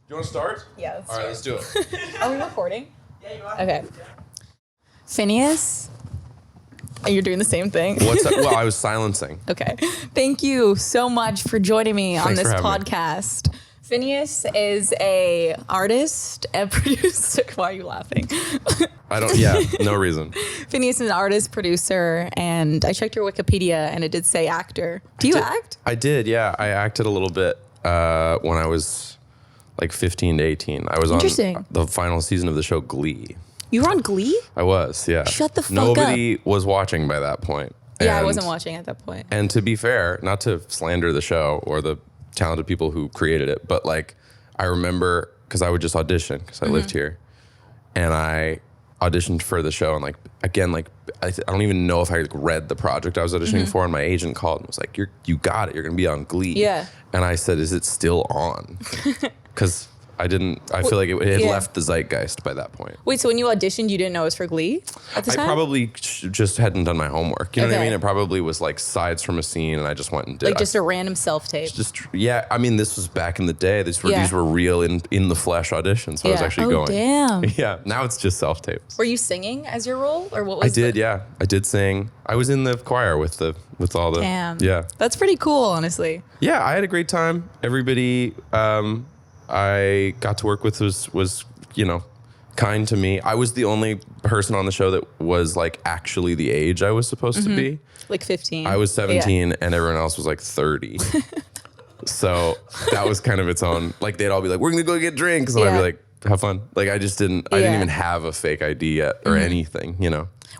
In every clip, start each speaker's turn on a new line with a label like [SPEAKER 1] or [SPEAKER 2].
[SPEAKER 1] you want to start?
[SPEAKER 2] Yeah,
[SPEAKER 1] All right, let's do it.
[SPEAKER 2] Are we recording?
[SPEAKER 3] Yeah, you are.
[SPEAKER 2] Okay. Phineas? You're doing the same thing?
[SPEAKER 1] What's that? Well, I was silencing.
[SPEAKER 2] Okay. Thank you so much for joining me on
[SPEAKER 1] Thanks
[SPEAKER 2] this
[SPEAKER 1] for having me.
[SPEAKER 2] podcast. Phineas is a artist and producer. Why are you laughing?
[SPEAKER 1] No reason.
[SPEAKER 2] Phineas is an artist, producer, and I checked your Wikipedia and it did say actor. Do you act?
[SPEAKER 1] I did, yeah. I acted a little bit when I was like 15 to 18. I was
[SPEAKER 2] Interesting.
[SPEAKER 1] on the final season of the show Glee.
[SPEAKER 2] You were on Glee?
[SPEAKER 1] I was, yeah.
[SPEAKER 2] Shut the fuck
[SPEAKER 1] Nobody was watching by that point.
[SPEAKER 2] Yeah, I
[SPEAKER 1] And-
[SPEAKER 2] wasn't watching at that point.
[SPEAKER 1] And to be fair, not to slander the show or the talented people who created it, but like I remember because I would just audition because I lived here, and I auditioned for the show, and like again, like I don't even know if I like, read the project I was auditioning for, and my agent called and was like, "You got it. You're gonna be on Glee."
[SPEAKER 2] Yeah.
[SPEAKER 1] And I said, "Is it still on?" Because I feel like it had
[SPEAKER 2] Yeah.
[SPEAKER 1] left the zeitgeist by that point.
[SPEAKER 2] Wait, so when you auditioned, you didn't know it was for Glee at the
[SPEAKER 1] I
[SPEAKER 2] time?
[SPEAKER 1] probably just hadn't done my homework. You know what I
[SPEAKER 2] Okay.
[SPEAKER 1] mean? It probably was like sides from a scene, and I just went and did
[SPEAKER 2] like
[SPEAKER 1] it.
[SPEAKER 2] just a random self-tape.
[SPEAKER 1] Yeah, I mean, this was back in the day. These were real in the flesh auditions. So I was actually going.
[SPEAKER 2] Damn.
[SPEAKER 1] Yeah, now it's just self tapes.
[SPEAKER 2] Were you singing as your role, or what was?
[SPEAKER 1] I did, yeah. I did sing. I was in the choir with all the.
[SPEAKER 2] Damn.
[SPEAKER 1] Yeah,
[SPEAKER 2] That's pretty cool, honestly.
[SPEAKER 1] yeah. I had a great time. Everybody I got to work with was kind to me. I was the only person on the show that was like actually the age I was supposed to be.
[SPEAKER 2] Like 15.
[SPEAKER 1] I was 17 and everyone else was like 30. So that was kind of its own, like they'd all be like, we're going to go get drinks. And I'd
[SPEAKER 2] Yeah.
[SPEAKER 1] be like, have fun. Like I didn't
[SPEAKER 2] Yeah.
[SPEAKER 1] even have a fake ID yet or anything,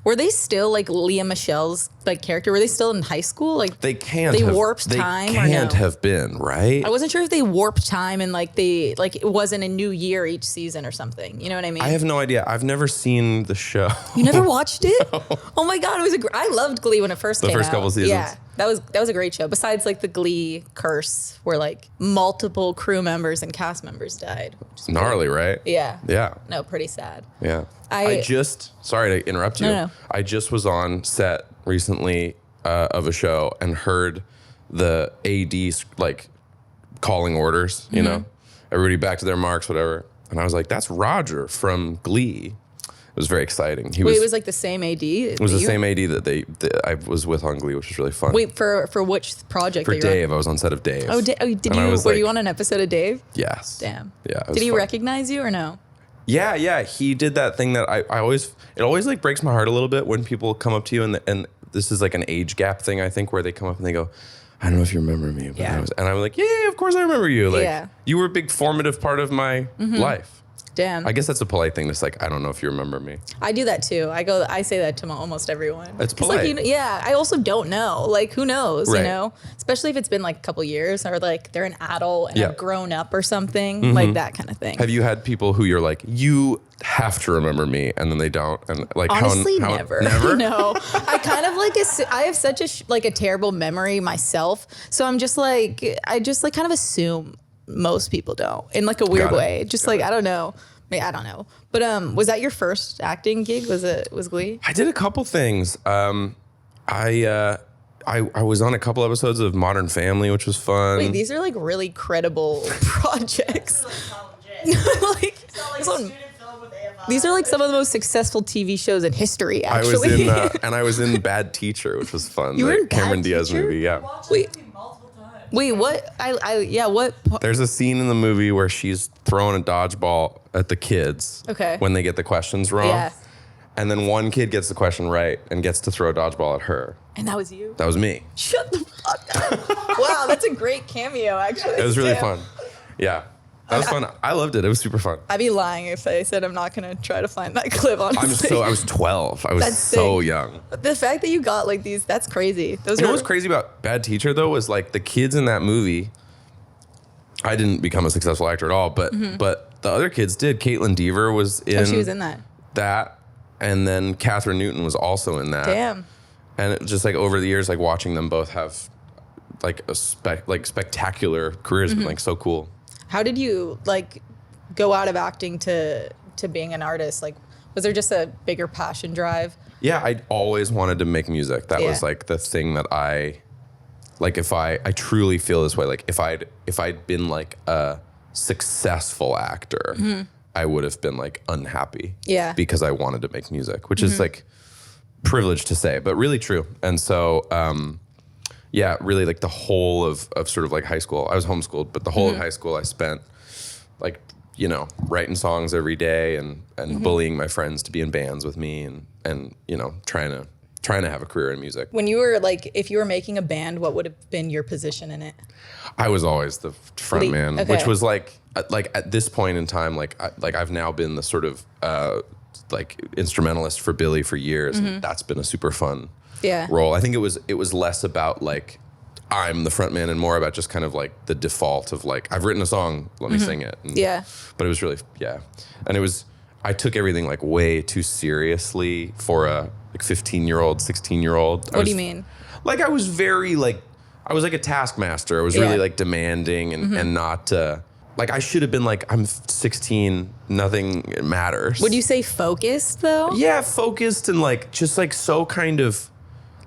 [SPEAKER 2] Were they still like Leah Michelle's like character? Were they still in high school? Like
[SPEAKER 1] They can't
[SPEAKER 2] They
[SPEAKER 1] have,
[SPEAKER 2] warped
[SPEAKER 1] they
[SPEAKER 2] time or
[SPEAKER 1] can't
[SPEAKER 2] no?
[SPEAKER 1] have been, right?
[SPEAKER 2] I wasn't sure if they warped time and like it wasn't a new year each season or something. You know what I mean?
[SPEAKER 1] I have no idea. I've never seen the show.
[SPEAKER 2] You never watched it? Oh my god, it was I loved Glee when it first came out.
[SPEAKER 1] The first couple seasons?
[SPEAKER 2] Yeah, that was a great show. Besides like the Glee curse, where like multiple crew members and cast members died. Which is
[SPEAKER 1] Gnarly, right?
[SPEAKER 2] yeah.
[SPEAKER 1] Yeah.
[SPEAKER 2] No, pretty sad.
[SPEAKER 1] Yeah.
[SPEAKER 2] I-
[SPEAKER 1] Sorry to interrupt you.
[SPEAKER 2] No.
[SPEAKER 1] I just was on set recently of a show and heard the AD like calling orders,
[SPEAKER 2] Mm-hmm.
[SPEAKER 1] everybody back to their marks, whatever. And I was like, that's Roger from Glee. It was very exciting.
[SPEAKER 2] Wait, it was like the same AD?
[SPEAKER 1] It was the same AD that I was with on Glee, which was really fun.
[SPEAKER 2] Wait, for which project?
[SPEAKER 1] For
[SPEAKER 2] that you were on?
[SPEAKER 1] Dave, I was on set of Dave.
[SPEAKER 2] Oh, did
[SPEAKER 1] And I
[SPEAKER 2] you?
[SPEAKER 1] was
[SPEAKER 2] Were
[SPEAKER 1] like,
[SPEAKER 2] you on an episode of Dave?
[SPEAKER 1] Yes.
[SPEAKER 2] Damn.
[SPEAKER 1] Yeah. it was
[SPEAKER 2] Did he
[SPEAKER 1] fun.
[SPEAKER 2] recognize you or no?
[SPEAKER 1] Yeah. He did that thing that it always like breaks my heart a little bit when people come up to you and this is like an age gap thing, I think, where they come up and they go, I don't know if you remember me. But
[SPEAKER 2] Yeah.
[SPEAKER 1] and I'm like, yeah, of course I remember you. Like,
[SPEAKER 2] Yeah.
[SPEAKER 1] you were a big formative part of my life.
[SPEAKER 2] Damn.
[SPEAKER 1] I guess that's a polite thing to say, like, I don't know if you remember me.
[SPEAKER 2] I do that too. I say that to almost everyone.
[SPEAKER 1] It's
[SPEAKER 2] 'Cause, like,
[SPEAKER 1] polite.
[SPEAKER 2] yeah. I also don't know. Like, who knows?
[SPEAKER 1] Right.
[SPEAKER 2] You know, especially if it's been like a couple years or like they're an adult and
[SPEAKER 1] Yeah.
[SPEAKER 2] have grown up or something, like that kind of thing.
[SPEAKER 1] Have you had people who you're like, you have to remember me, and then they don't? And like,
[SPEAKER 2] Honestly,
[SPEAKER 1] how
[SPEAKER 2] never.
[SPEAKER 1] Never?
[SPEAKER 2] No, I kind of like I have such a terrible memory myself, so I just kind of assume most people don't in like a weird
[SPEAKER 1] Got it.
[SPEAKER 2] way. Just like I don't know. I don't know. But was that your first acting gig? Was Glee?
[SPEAKER 1] I did a couple things. I was on a couple episodes of Modern Family, which was fun.
[SPEAKER 2] Wait, these are like really credible projects. like, some- these are like some of the most successful TV shows in history.
[SPEAKER 1] I
[SPEAKER 2] Actually,
[SPEAKER 1] was in, and I was in Bad Teacher, which was fun.
[SPEAKER 2] You were
[SPEAKER 1] the
[SPEAKER 2] in Bad
[SPEAKER 1] Cameron Diaz
[SPEAKER 2] Teacher?
[SPEAKER 1] movie. Yeah.
[SPEAKER 2] Wait.
[SPEAKER 3] Multiple times.
[SPEAKER 2] Wait, what? What?
[SPEAKER 1] There's a scene in the movie where she's throwing a dodgeball at the kids.
[SPEAKER 2] Okay.
[SPEAKER 1] When they get the questions wrong.
[SPEAKER 2] Yeah.
[SPEAKER 1] And then one kid gets the question right and gets to throw a dodgeball at her.
[SPEAKER 2] And that was you?
[SPEAKER 1] That was me.
[SPEAKER 2] Shut the fuck up! Wow, that's a great cameo. Actually,
[SPEAKER 1] It was really
[SPEAKER 2] Damn.
[SPEAKER 1] fun. Yeah. That was fun. I loved it. It was super fun.
[SPEAKER 2] I'd be lying if I said I'm not gonna try to find that clip. Honestly,
[SPEAKER 1] I was 12. I was
[SPEAKER 2] That's
[SPEAKER 1] so
[SPEAKER 2] sick.
[SPEAKER 1] young.
[SPEAKER 2] the fact that you got like these—that's crazy. Those
[SPEAKER 1] You know
[SPEAKER 2] are
[SPEAKER 1] what's crazy about Bad Teacher though was like the kids in that movie. I didn't become a successful actor at all, but the other kids did. Caitlin Dever was in.
[SPEAKER 2] Oh, she was in that.
[SPEAKER 1] That, and then Catherine Newton was also in that.
[SPEAKER 2] Damn.
[SPEAKER 1] And it just like over the years, like watching them both have like spectacular careers,
[SPEAKER 2] Mm-hmm.
[SPEAKER 1] been like so cool.
[SPEAKER 2] How did you like go out of acting to being an artist? Like, was there just a bigger passion drive?
[SPEAKER 1] Yeah, I always wanted to make music. That was
[SPEAKER 2] Yeah.
[SPEAKER 1] like the thing that I like. If I truly feel this way, like if I'd been like a successful actor, I would have been like unhappy.
[SPEAKER 2] Yeah.
[SPEAKER 1] Because I wanted to make music, which is like privileged to say, but really true. And so, yeah, really like the whole of sort of like high school, I was homeschooled, but the whole of high school I spent like, you know, writing songs every day and bullying my friends to be in bands with me and you know, trying to have a career in music.
[SPEAKER 2] When you were like, if you were making a band, what would have been your position in it?
[SPEAKER 1] I was always the front man,
[SPEAKER 2] okay.
[SPEAKER 1] which was like at this point in time, like I've now been the sort of like instrumentalist for Billie for years, and that's been a super fun role. I think it was less about like I'm the front man and more about just kind of like the default of like I've written a song, let me sing it. And, but it was really and it was I took everything like way too seriously for a like 15-year-old, 16-year-old.
[SPEAKER 2] What do you mean?
[SPEAKER 1] Like I was very like I was like a taskmaster. I was really like demanding and not like I should have been like I'm 16, nothing matters.
[SPEAKER 2] Would you say focused though?
[SPEAKER 1] Yeah, focused and like just like so kind of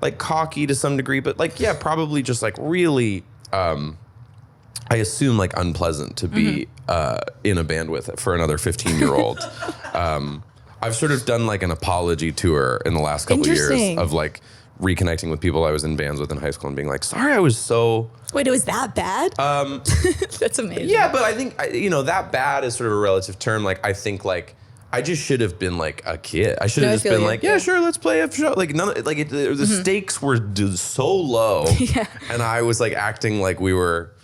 [SPEAKER 1] like cocky to some degree, but like yeah, probably just like really I assume like unpleasant to be in a band with for another 15-year-old. I've sort of done like an apology tour in the last couple of years of like reconnecting with people I was in bands with in high school and being like, sorry, I was so...
[SPEAKER 2] Wait, it was that bad? That's amazing.
[SPEAKER 1] Yeah, but I think, you know, that bad is sort of a relative term. Like, I think like, I just should have been like a kid. I should have just been like, yeah, sure, let's play a show. Like, the stakes were so low. And I was like acting like we were,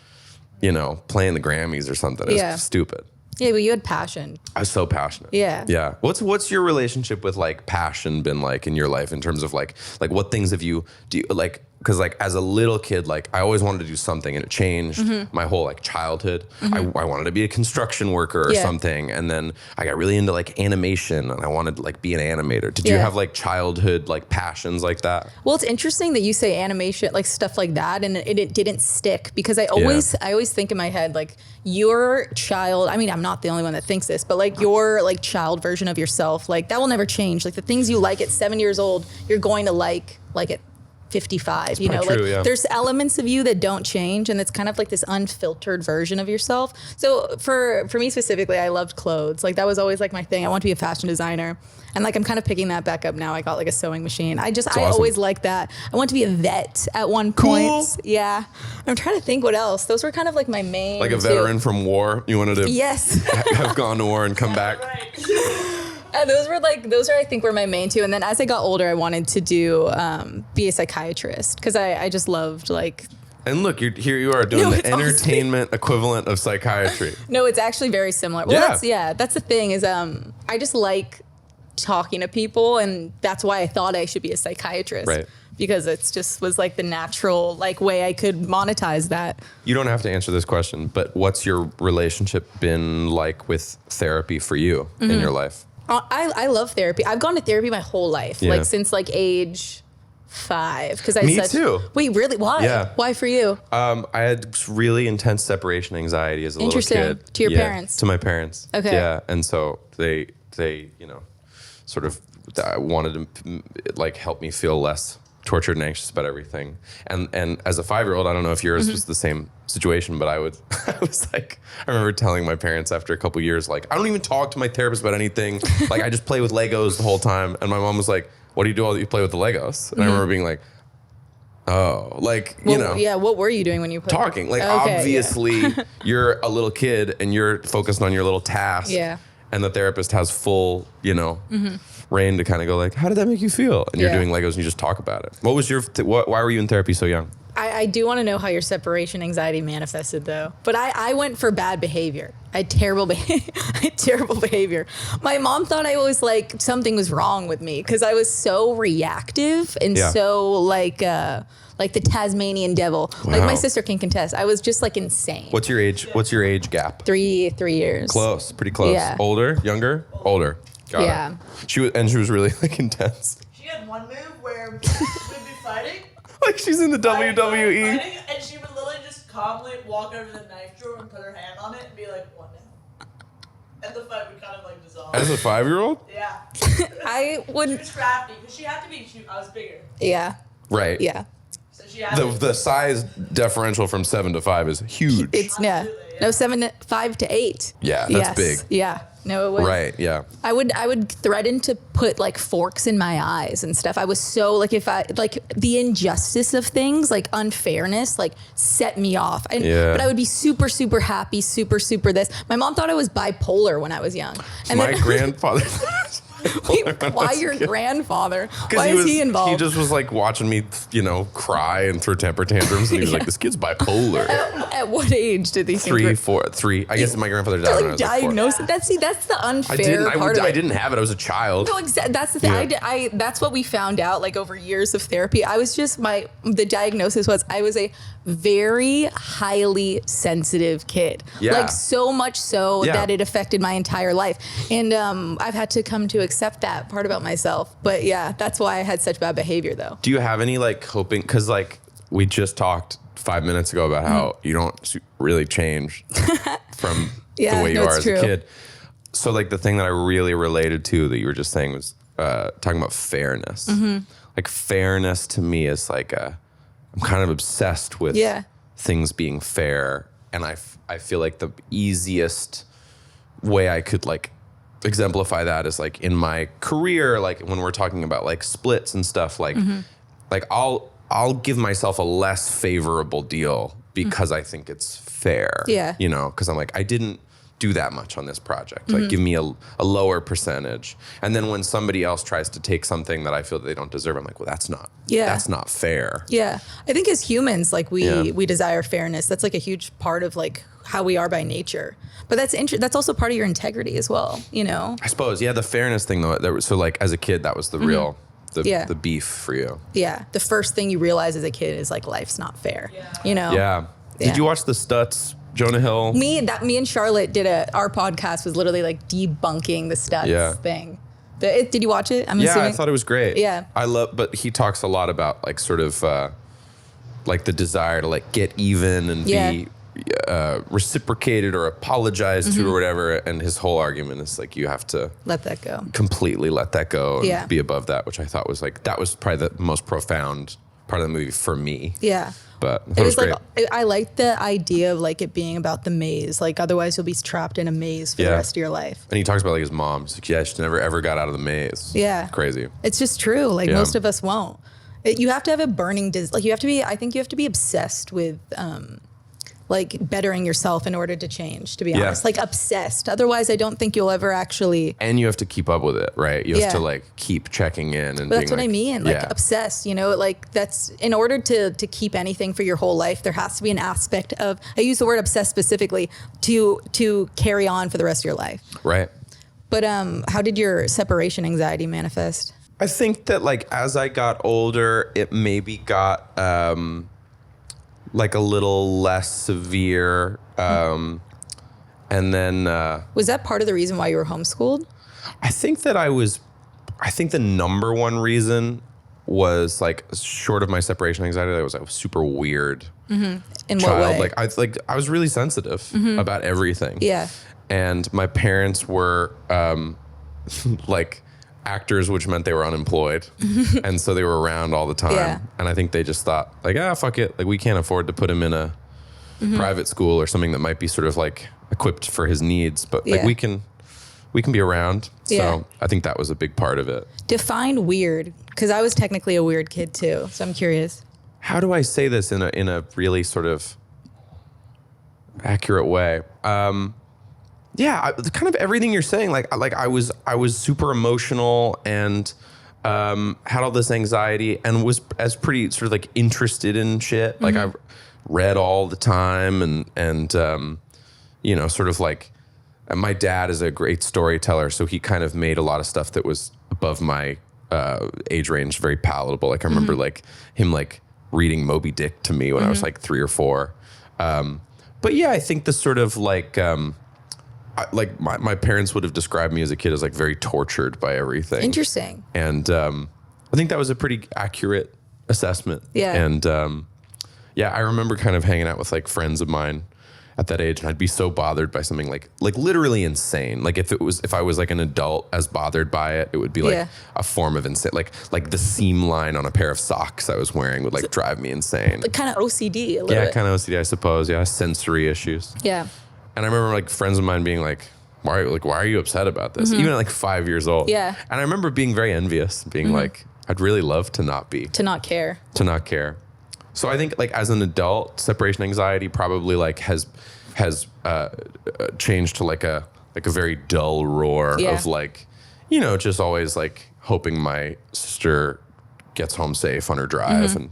[SPEAKER 1] you know, playing the Grammys or something. It was stupid.
[SPEAKER 2] Yeah, but you had passion.
[SPEAKER 1] I was so passionate.
[SPEAKER 2] Yeah.
[SPEAKER 1] Yeah. What's your relationship with like passion been like in your life in terms of like what things have you like, because like as a little kid, like I always wanted to do something and it changed my whole like childhood. I wanted to be a construction worker or something. And then I got really into like animation and I wanted to like be an animator. Did you have like childhood like passions like that?
[SPEAKER 2] Well, it's interesting that you say animation, like stuff like that. And it didn't stick because I always think in my head, like your child, I mean, I'm not the only one that thinks this, but like your like child version of yourself, like that will never change. Like the things you like at 7 years old, you're going to like at 55, you know,
[SPEAKER 1] true,
[SPEAKER 2] like there's elements of you that don't change and it's kind of like this unfiltered version of yourself. So for me specifically, I loved clothes. Like that was always like my thing. I want to be a fashion designer. And like, I'm kind of picking that back up now. I got like a sewing machine. I always liked that. I want to be a vet at one point. Cool. Yeah. I'm trying to think what else. Those were kind of like my main.
[SPEAKER 1] Like a veteran from war. You wanted to have gone to war and come back.
[SPEAKER 2] Right. Those are I think were my main two. And then as I got older, I wanted to do be a psychiatrist because I just loved like.
[SPEAKER 1] And look, here you are doing the entertainment equivalent of psychiatry.
[SPEAKER 2] No, it's actually very similar. Well, that's the thing is I just like talking to people, and that's why I thought I should be a psychiatrist.
[SPEAKER 1] Right.
[SPEAKER 2] Because it's just was like the natural like way I could monetize that. You
[SPEAKER 1] don't have to answer this question, but what's your relationship been like with therapy for you in your life?
[SPEAKER 2] I love therapy. I've gone to therapy my whole life, like since like age 5. Because
[SPEAKER 1] Me too.
[SPEAKER 2] Wait, really? Why?
[SPEAKER 1] Yeah.
[SPEAKER 2] Why for you?
[SPEAKER 1] I had really intense separation anxiety as a little kid.
[SPEAKER 2] To your parents?
[SPEAKER 1] To my parents.
[SPEAKER 2] Okay.
[SPEAKER 1] Yeah, and so they you know, sort of wanted to like help me feel less tortured and anxious about everything. And as a 5-year-old, I don't know if yours was the same situation, but I was like, I remember telling my parents after a couple years, like, I don't even talk to my therapist about anything. Like, I just play with Legos the whole time. And my mom was like, what do you do all that you play with the Legos? And I remember being like, oh, like, you know.
[SPEAKER 2] Yeah, what were you doing when you played?
[SPEAKER 1] Talking. Like, obviously, you're a little kid and you're focused on your little task.
[SPEAKER 2] Yeah.
[SPEAKER 1] And the therapist has full, you know, reign to kind of go like, how did that make you feel? And you're doing Legos and you just talk about it. What was your, why were you in therapy so young?
[SPEAKER 2] I do want to know how your separation anxiety manifested though. But I went for bad behavior. I had terrible behavior. My mom thought I was like, something was wrong with me because I was so reactive and so like the Tasmanian devil. Wow. Like my sister can contest. I was just like insane.
[SPEAKER 1] What's your age gap?
[SPEAKER 2] 3 years.
[SPEAKER 1] Close, pretty close. Yeah. Older, younger, older. Got it. She was really like intense.
[SPEAKER 3] She had one move where we'd be fighting.
[SPEAKER 1] Like she's in the WWE.
[SPEAKER 3] Fighting, and she would literally just calmly walk over to the knife drawer and put her hand on it and be like, "What now?" And the fight would kind of like dissolve.
[SPEAKER 1] As a 5-year-old?
[SPEAKER 3] Yeah.
[SPEAKER 2] I wouldn't.
[SPEAKER 3] She was crafty because she had to be. I was bigger.
[SPEAKER 2] Yeah.
[SPEAKER 1] Right.
[SPEAKER 2] Yeah.
[SPEAKER 3] So she had
[SPEAKER 1] the size differential from 7 to 5 is huge.
[SPEAKER 2] It's No, 5 to 8.
[SPEAKER 1] Yeah, that's big.
[SPEAKER 2] Yeah. No, it was.
[SPEAKER 1] Right, yeah.
[SPEAKER 2] I would threaten to put like forks in my eyes and stuff. I was so like, if I like the injustice of things, like unfairness, like set me off. But I would be super, super happy, super, super this. My mom thought I was bipolar when I was young. And
[SPEAKER 1] My grandfather.
[SPEAKER 2] Wait, why your grandfather? Why is he involved?
[SPEAKER 1] He just was like watching me, cry and throw temper tantrums, and he was like, "This kid's bipolar."
[SPEAKER 2] At what age did these
[SPEAKER 1] 3, 4, 3. I guess my grandfather died when I was like 4.
[SPEAKER 2] Diagnose it. That's the unfair part of it.
[SPEAKER 1] I didn't have it. I was a child.
[SPEAKER 2] No, exactly. That's the thing.
[SPEAKER 1] Yeah.
[SPEAKER 2] That's what we found out like over years of therapy. I was just the diagnosis was I was a very highly sensitive kid.
[SPEAKER 1] Yeah.
[SPEAKER 2] Like so much so that it affected my entire life. And I've had to come to accept that part about myself. But yeah, that's why I had such bad behavior though.
[SPEAKER 1] Do you have any like coping? Because like we just talked 5 minutes ago about how you don't really change from the way you are as a kid. So like the thing that I really related to that you were just saying was talking about fairness. Like fairness to me is like I'm kind of obsessed with things being fair. And I feel like the easiest way I could like exemplify that is like in my career, like when we're talking about like splits and stuff, like I'll give myself a less favorable deal because I think it's fair.
[SPEAKER 2] Yeah.
[SPEAKER 1] Because I'm like, I didn't do that much on this project. Like give me a lower percentage. And then when somebody else tries to take something that I feel that they don't deserve, I'm like, well, that's not fair.
[SPEAKER 2] Yeah. I think as humans, like we desire fairness. That's like a huge part of like how we are by nature. But that's also part of your integrity as well, I
[SPEAKER 1] suppose, the fairness thing though. So like as a kid, that was the real, the beef for you.
[SPEAKER 2] Yeah. The first thing you realize as a kid is like life's not fair,
[SPEAKER 1] Yeah. Did you watch the Stutz, Jonah Hill?
[SPEAKER 2] Me and Charlotte did our podcast was literally like debunking the Stutz thing. Did you watch it? I'm assuming.
[SPEAKER 1] I thought it was great.
[SPEAKER 2] Yeah.
[SPEAKER 1] But he talks a lot about like sort of like the desire to like get even and be reciprocated or apologized to or whatever. And his whole argument is like, you have to
[SPEAKER 2] let that go.
[SPEAKER 1] Completely let that go and be above that, which I thought was like, that was probably the most profound part of the movie for me.
[SPEAKER 2] Yeah.
[SPEAKER 1] But it was great.
[SPEAKER 2] Like, I like the idea of like it being about the maze. Like otherwise you'll be trapped in a maze for the rest of your life.
[SPEAKER 1] And he talks about like his mom. He's like, she never ever got out of the maze.
[SPEAKER 2] Yeah.
[SPEAKER 1] Crazy.
[SPEAKER 2] It's just true. Like most of us won't. You have to have a burning like I think you have to be obsessed with like bettering yourself in order to change, to be honest. Like obsessed. Otherwise I don't think you'll ever actually.
[SPEAKER 1] And you have to keep up with it, right? You have to like keep checking in and
[SPEAKER 2] that's what I mean. Like obsessed, like that's in order to keep anything for your whole life, there has to be an aspect of, I use the word obsessed specifically to carry on for the rest of your life.
[SPEAKER 1] Right.
[SPEAKER 2] But how did your separation anxiety manifest?
[SPEAKER 1] I think that like as I got older, it maybe got like a little less severe. And then
[SPEAKER 2] was that part of the reason why you were homeschooled?
[SPEAKER 1] I think the number one reason was like short of my separation anxiety, I was a super weird
[SPEAKER 2] In
[SPEAKER 1] child.
[SPEAKER 2] what way?
[SPEAKER 1] I was really sensitive about everything.
[SPEAKER 2] Yeah.
[SPEAKER 1] And my parents were like actors, which meant they were unemployed. And so they were around all the time.
[SPEAKER 2] Yeah.
[SPEAKER 1] And I think they just thought like, fuck it. Like we can't afford to put him in a private school or something that might be sort of like equipped for his needs. But like we can be around. So I think that was a big part of it. Define
[SPEAKER 2] weird. Because I was technically a weird kid too. So I'm curious.
[SPEAKER 1] How do I say this in a really sort of accurate way? Kind of everything you're saying. Like I was super emotional and had all this anxiety and was as pretty sort of like interested in shit. Like I read all the time and sort of like my dad is a great storyteller, so he kind of made a lot of stuff that was above my age range very palatable. Like I remember like him like reading Moby Dick to me when I was like 3 or 4. But yeah, I think the sort of like like my parents would have described me as a kid as like very tortured by everything.
[SPEAKER 2] Interesting.
[SPEAKER 1] And I think that was a pretty accurate assessment.
[SPEAKER 2] Yeah.
[SPEAKER 1] And I remember kind of hanging out with like friends of mine at that age, and I'd be so bothered by something like literally insane. Like if I was like an adult as bothered by it, it would be like a form of insane. Like the seam line on a pair of socks I was wearing would like drive me insane.
[SPEAKER 2] Like kind of OCD a little bit.
[SPEAKER 1] Yeah, kind of OCD, I suppose. Yeah, sensory issues.
[SPEAKER 2] Yeah.
[SPEAKER 1] And I remember like friends of mine being like, why are you upset about this? Even at like 5 years old.
[SPEAKER 2] Yeah.
[SPEAKER 1] And I remember being very envious, being like, I'd really love to not be.
[SPEAKER 2] To not care.
[SPEAKER 1] To not care. So I think like as an adult, separation anxiety probably like has changed to like a very dull roar of like, you know, just always like hoping my sister gets home safe on her drive and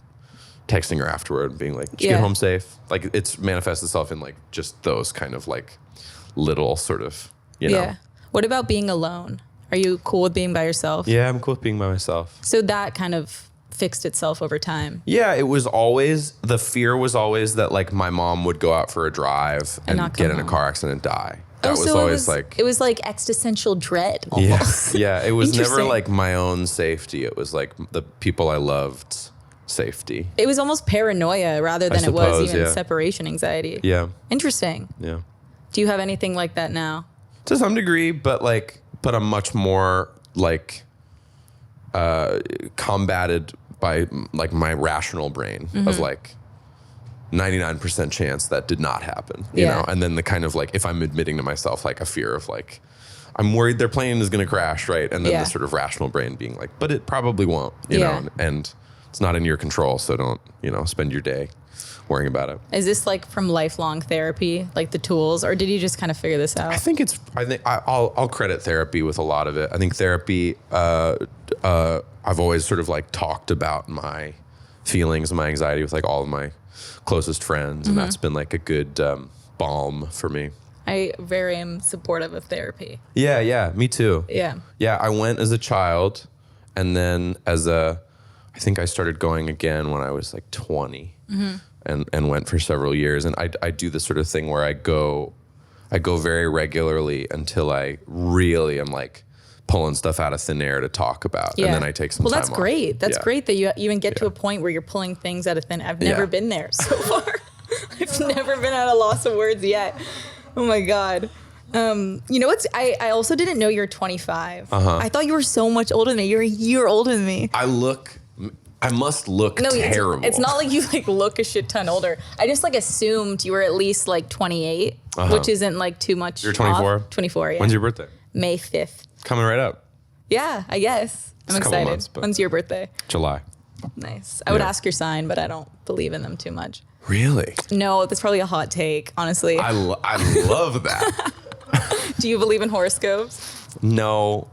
[SPEAKER 1] texting her afterward and being like, did you get home safe? Like it's manifests itself in like just those kind of like little sort of, you know.
[SPEAKER 2] What about being alone? Are you cool with being by yourself?
[SPEAKER 1] Yeah, I'm cool with being by myself.
[SPEAKER 2] So that kind of fixed itself over time.
[SPEAKER 1] Yeah, it was always, the fear was always that like my mom would go out for a drive and get in a car accident and die. That was always like...
[SPEAKER 2] It was like existential dread almost.
[SPEAKER 1] Yeah, it was never like my own safety. It was like the people I loved safety.
[SPEAKER 2] It was almost paranoia rather than it was even separation anxiety.
[SPEAKER 1] Yeah.
[SPEAKER 2] Interesting.
[SPEAKER 1] Yeah.
[SPEAKER 2] Do you have anything like that now?
[SPEAKER 1] To some degree, but I'm much more like combated by like my rational brain of like 99% chance that did not happen, you know? And then the kind of like, if I'm admitting to myself like a fear of like, I'm worried their plane is going to crash, right? And then the sort of rational brain being like, but it probably won't, you know? And it's not in your control, so don't, you know, spend your day worrying about it.
[SPEAKER 2] Is this like from lifelong therapy, like the tools, or did you just kind of figure this out?
[SPEAKER 1] I think I'll credit therapy with a lot of it. I think therapy, I've always sort of like talked about my feelings and my anxiety with like all of my closest friends, and that's been like a good balm for me.
[SPEAKER 2] I very am supportive of therapy.
[SPEAKER 1] Yeah, me too.
[SPEAKER 2] Yeah.
[SPEAKER 1] Yeah, I went as a child, and then I think I started going again when I was like 20, and went for several years. And I do this sort of thing where I go very regularly until I really am like pulling stuff out of thin air to talk about. And then I take some time off.
[SPEAKER 2] Well, that's great. That's great that you even get to a point where you're pulling things out of thin air. I've never been there so far. I've never been at a loss of words yet. Oh my God. You know what's, I also didn't know you're 25. I thought you were so much older than me. You're a year older than me.
[SPEAKER 1] I must look terrible.
[SPEAKER 2] It's not like you like look a shit ton older. I just like assumed you were at least like 28, which isn't like too much.
[SPEAKER 1] You're 24?
[SPEAKER 2] Off. 24, yeah.
[SPEAKER 1] When's your birthday?
[SPEAKER 2] May 5th.
[SPEAKER 1] Coming right up.
[SPEAKER 2] Yeah, I guess. I'm excited.
[SPEAKER 1] Months,
[SPEAKER 2] when's your birthday?
[SPEAKER 1] July.
[SPEAKER 2] Nice. I would ask your sign, but I don't believe in them too much.
[SPEAKER 1] Really?
[SPEAKER 2] No, that's probably a hot take, honestly.
[SPEAKER 1] I love that.
[SPEAKER 2] Do you believe in horoscopes?
[SPEAKER 1] No.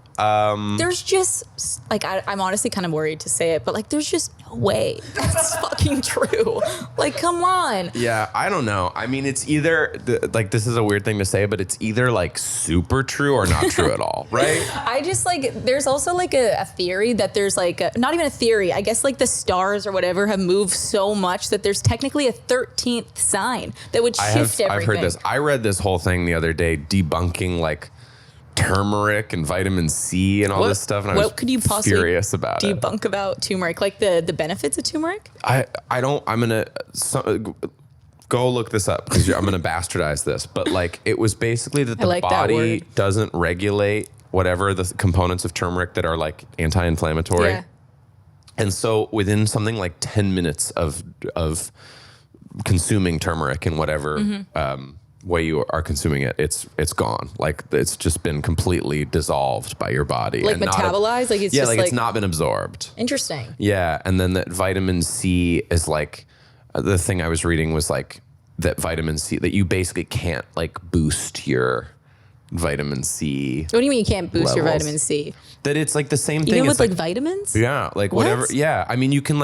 [SPEAKER 2] There's just, like, I'm honestly kind of worried to say it, but, like, there's just no way that's fucking true. Like, come on.
[SPEAKER 1] Yeah, I don't know. I mean, it's either, like, this is a weird thing to say, but it's either, like, super true or not true at all, right?
[SPEAKER 2] I just, like, there's also, like, a theory that there's, like, not even a theory. I guess, like, the stars or whatever have moved so much that there's technically a 13th sign that would shift everything.
[SPEAKER 1] I've heard this. I read this whole thing the other day debunking, like, turmeric and vitamin C and all this stuff, and I was
[SPEAKER 2] could you possibly
[SPEAKER 1] furious about it.
[SPEAKER 2] Debunk about turmeric, like the benefits of turmeric?
[SPEAKER 1] I'm gonna go look this up because I'm gonna bastardize this, but like it was basically that the body doesn't regulate whatever the components of turmeric that are like anti-inflammatory, and so within something like 10 minutes of consuming turmeric in whatever way you are consuming it, it's gone. Like it's just been completely dissolved by your body,
[SPEAKER 2] like and metabolized. Like it's just
[SPEAKER 1] like it's not been absorbed.
[SPEAKER 2] Interesting.
[SPEAKER 1] Yeah, and then that vitamin C is like the thing I was reading was like that vitamin C that you basically can't like boost your vitamin C.
[SPEAKER 2] What do you mean you can't boost your vitamin C?
[SPEAKER 1] That it's like the same thing.
[SPEAKER 2] Even with like vitamins?
[SPEAKER 1] Yeah, like whatever. Yeah, I mean you can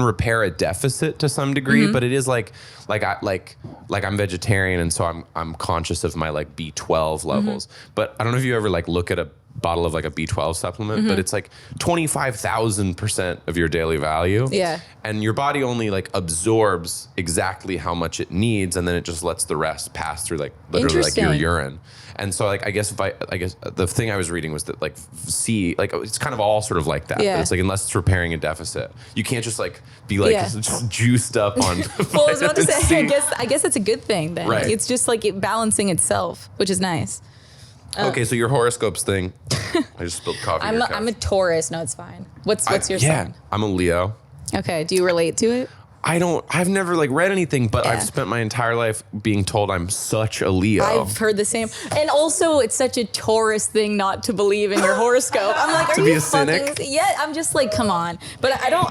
[SPEAKER 1] repair a deficit to some degree, but it is like I'm vegetarian and so I'm conscious of my like B12 levels. But I don't know if you ever like look at a bottle of like a B12 supplement, but it's like 25,000% of your daily value.
[SPEAKER 2] Yeah.
[SPEAKER 1] And your body only like absorbs exactly how much it needs, and then it just lets the rest pass through like literally like your urine. And so like I guess the thing I was reading was that like C, like it's kind of all sort of like that.
[SPEAKER 2] Yeah.
[SPEAKER 1] It's like unless it's repairing a deficit, you can't just like be like just juiced up on.
[SPEAKER 2] Well, I was about to say, I guess it's a good thing then.
[SPEAKER 1] Right.
[SPEAKER 2] It's just like it balancing itself, which is nice.
[SPEAKER 1] Okay, so your horoscopes thing. I just spilled coffee.
[SPEAKER 2] I'm a Taurus. No, it's fine. What's your sign?
[SPEAKER 1] I'm a Leo.
[SPEAKER 2] Okay. Do you relate to it?
[SPEAKER 1] I've never like read anything, but
[SPEAKER 2] Yeah.
[SPEAKER 1] I've spent my entire life being told I'm such a Leo.
[SPEAKER 2] I've heard the same. And also, it's such a Taurus thing not to believe in your horoscope. I'm like, are
[SPEAKER 1] To
[SPEAKER 2] you
[SPEAKER 1] be a
[SPEAKER 2] fucking...
[SPEAKER 1] cynic?
[SPEAKER 2] Yeah, I'm just like, come on. But I don't,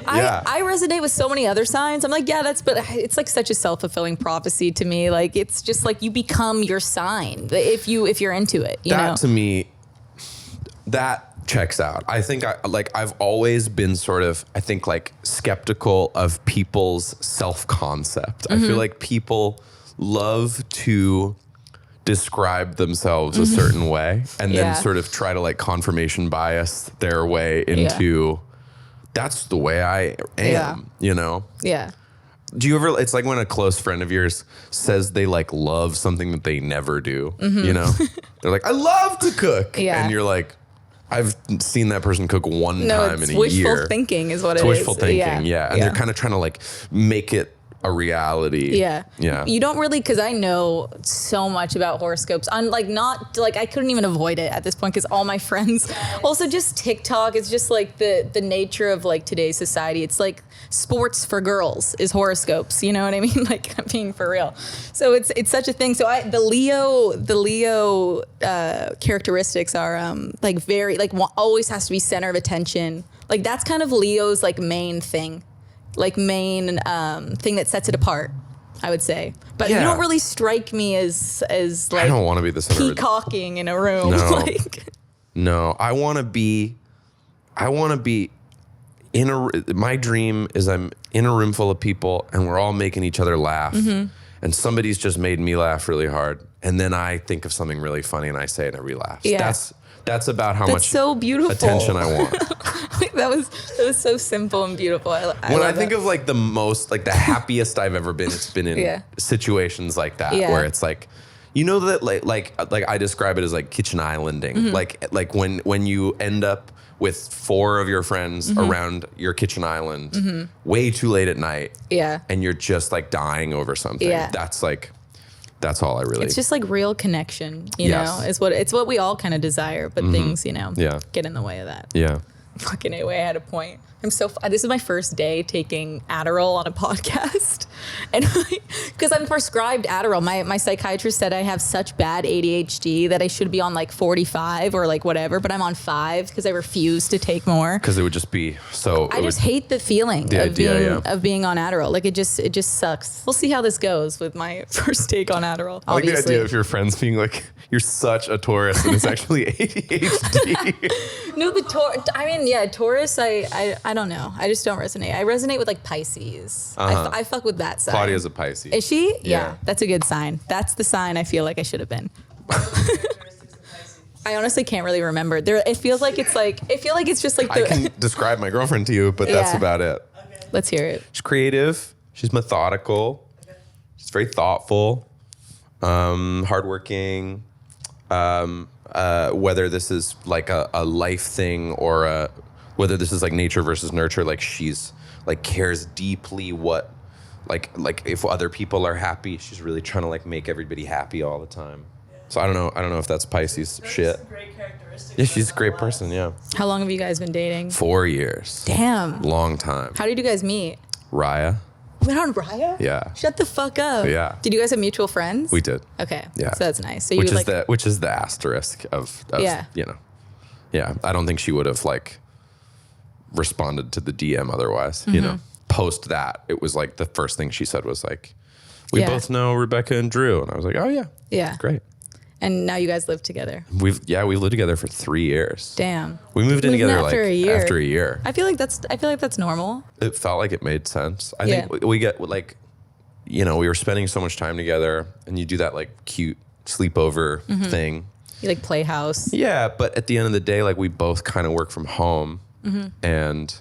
[SPEAKER 1] Yeah.
[SPEAKER 2] I resonate with so many other signs. I'm like, yeah, but it's like such a self-fulfilling prophecy to me. Like, it's just like you become your sign if you're into it, you know?
[SPEAKER 1] That to me, that checks out. I think I've always been sort of, I think like skeptical of people's self-concept. I feel like people love to describe themselves a certain way and then
[SPEAKER 2] Yeah.
[SPEAKER 1] sort of try to like confirmation bias their way into that's the way I am, you know?
[SPEAKER 2] Yeah.
[SPEAKER 1] Do you ever, it's like when a close friend of yours says they like love something that they never do, you know? They're like, I love to cook.
[SPEAKER 2] Yeah.
[SPEAKER 1] And you're like, I've seen that person cook one
[SPEAKER 2] No,
[SPEAKER 1] time
[SPEAKER 2] it's
[SPEAKER 1] in a year.
[SPEAKER 2] wishful thinking is what
[SPEAKER 1] It's
[SPEAKER 2] it is.
[SPEAKER 1] wishful thinking, yeah. And they're kind of trying to like make it a reality.
[SPEAKER 2] Yeah.
[SPEAKER 1] Yeah.
[SPEAKER 2] You don't really, because I know so much about horoscopes. I'm like, not like, I couldn't even avoid it at this point because all my friends, also just TikTok, it's just like the nature of like today's society. It's like sports for girls is horoscopes. You know what I mean? Like, I'm being for real. So it's such a thing. So the Leo characteristics are like very, like always has to be center of attention. Like that's kind of Leo's like main thing. Like main thing that sets it apart, I would say. But you don't really strike me as like
[SPEAKER 1] I don't want to be the center of it.
[SPEAKER 2] peacocking in a room.
[SPEAKER 1] No.
[SPEAKER 2] Like,
[SPEAKER 1] No, I want to be in my dream is I'm in a room full of people and we're all making each other laugh. And somebody's just made me laugh really hard. And then I think of something really funny and I say it and everybody laughs.
[SPEAKER 2] Yeah.
[SPEAKER 1] That's about how
[SPEAKER 2] that's
[SPEAKER 1] much
[SPEAKER 2] so beautiful.
[SPEAKER 1] attention I want.
[SPEAKER 2] Like, that was so simple and beautiful.
[SPEAKER 1] When I
[SPEAKER 2] love
[SPEAKER 1] think
[SPEAKER 2] it.
[SPEAKER 1] of like the most, like the happiest I've ever been, it's been in
[SPEAKER 2] Yeah.
[SPEAKER 1] situations like that
[SPEAKER 2] Yeah.
[SPEAKER 1] where it's like, you know that like I describe it as like kitchen islanding, like when you end up with 4 of your friends around your kitchen island way too late at night, and you're just like dying over something.
[SPEAKER 2] Yeah.
[SPEAKER 1] That's all I really.
[SPEAKER 2] It's just like real connection, you
[SPEAKER 1] Yes.
[SPEAKER 2] know. It's what we all kind of desire, but things, you know, get in the way of that.
[SPEAKER 1] Yeah.
[SPEAKER 2] Fucking anyway, I had a point. This is my first day taking Adderall on a podcast. And because I'm prescribed Adderall, my psychiatrist said I have such bad ADHD that I should be on like 45 or like whatever, but I'm on 5 because I refuse to take more.
[SPEAKER 1] Because it would just be so.
[SPEAKER 2] I just hate the feeling
[SPEAKER 1] The idea,
[SPEAKER 2] of being on Adderall. Like it just sucks. We'll see how this goes with my first take on Adderall.
[SPEAKER 1] I like the
[SPEAKER 2] Obviously.
[SPEAKER 1] idea of your friends being like, "You're such a Taurus," and it's actually ADHD.
[SPEAKER 2] No, Taurus, I don't know. I just don't resonate. I resonate with like Pisces. I fuck with that sign.
[SPEAKER 1] Claudia's a Pisces.
[SPEAKER 2] Is she?
[SPEAKER 1] Yeah.
[SPEAKER 2] That's a good sign. That's the sign I feel like I should have been. I honestly can't really remember. It feels like it's just like
[SPEAKER 1] I can describe my girlfriend to you, but that's
[SPEAKER 2] Yeah.
[SPEAKER 1] about it.
[SPEAKER 3] Okay.
[SPEAKER 2] Let's hear it.
[SPEAKER 1] She's creative. She's methodical.
[SPEAKER 3] Okay.
[SPEAKER 1] She's very thoughtful, hardworking. Whether this is like a life thing or whether this is like nature versus nurture, like she's like cares deeply what like if other people are happy, she's really trying to like make everybody happy all the time.
[SPEAKER 3] Yeah.
[SPEAKER 1] So I don't know if that's Pisces
[SPEAKER 3] Those are
[SPEAKER 1] shit.
[SPEAKER 3] some great characteristics.
[SPEAKER 1] Yeah, she's a
[SPEAKER 3] about
[SPEAKER 1] great
[SPEAKER 3] lives.
[SPEAKER 1] person. Yeah,
[SPEAKER 2] How long have you guys been dating?
[SPEAKER 1] 4 years.
[SPEAKER 2] Damn.
[SPEAKER 1] Long time.
[SPEAKER 2] How did you guys meet?
[SPEAKER 1] Raya.
[SPEAKER 2] Went on Raya?
[SPEAKER 1] Yeah.
[SPEAKER 2] Shut the fuck up.
[SPEAKER 1] Yeah.
[SPEAKER 2] Did you guys have mutual friends?
[SPEAKER 1] We did.
[SPEAKER 2] Okay.
[SPEAKER 1] Yeah.
[SPEAKER 2] So that's nice. So you
[SPEAKER 1] which
[SPEAKER 2] would
[SPEAKER 1] is
[SPEAKER 2] like
[SPEAKER 1] which is the asterisk of
[SPEAKER 2] Yeah.
[SPEAKER 1] you know. Yeah, I don't think she would have like responded to the DM otherwise. You know, post that, it was like the first thing she said was like, "We
[SPEAKER 2] Yeah.
[SPEAKER 1] both know Rebecca and Drew," and I was like, "Oh yeah,
[SPEAKER 2] Yeah.
[SPEAKER 1] great."
[SPEAKER 2] And now you guys live together.
[SPEAKER 1] We've lived together for 3 years.
[SPEAKER 2] Damn.
[SPEAKER 1] We moved in
[SPEAKER 2] Moving
[SPEAKER 1] together
[SPEAKER 2] after
[SPEAKER 1] like
[SPEAKER 2] a year.
[SPEAKER 1] after a year.
[SPEAKER 2] I feel like that's normal.
[SPEAKER 1] It felt like it made sense. I
[SPEAKER 2] Yeah.
[SPEAKER 1] think we get like, you know, we were spending so much time together, and you do that like cute sleepover thing.
[SPEAKER 2] You like play house.
[SPEAKER 1] Yeah, but at the end of the day, like we both kind of work from home, and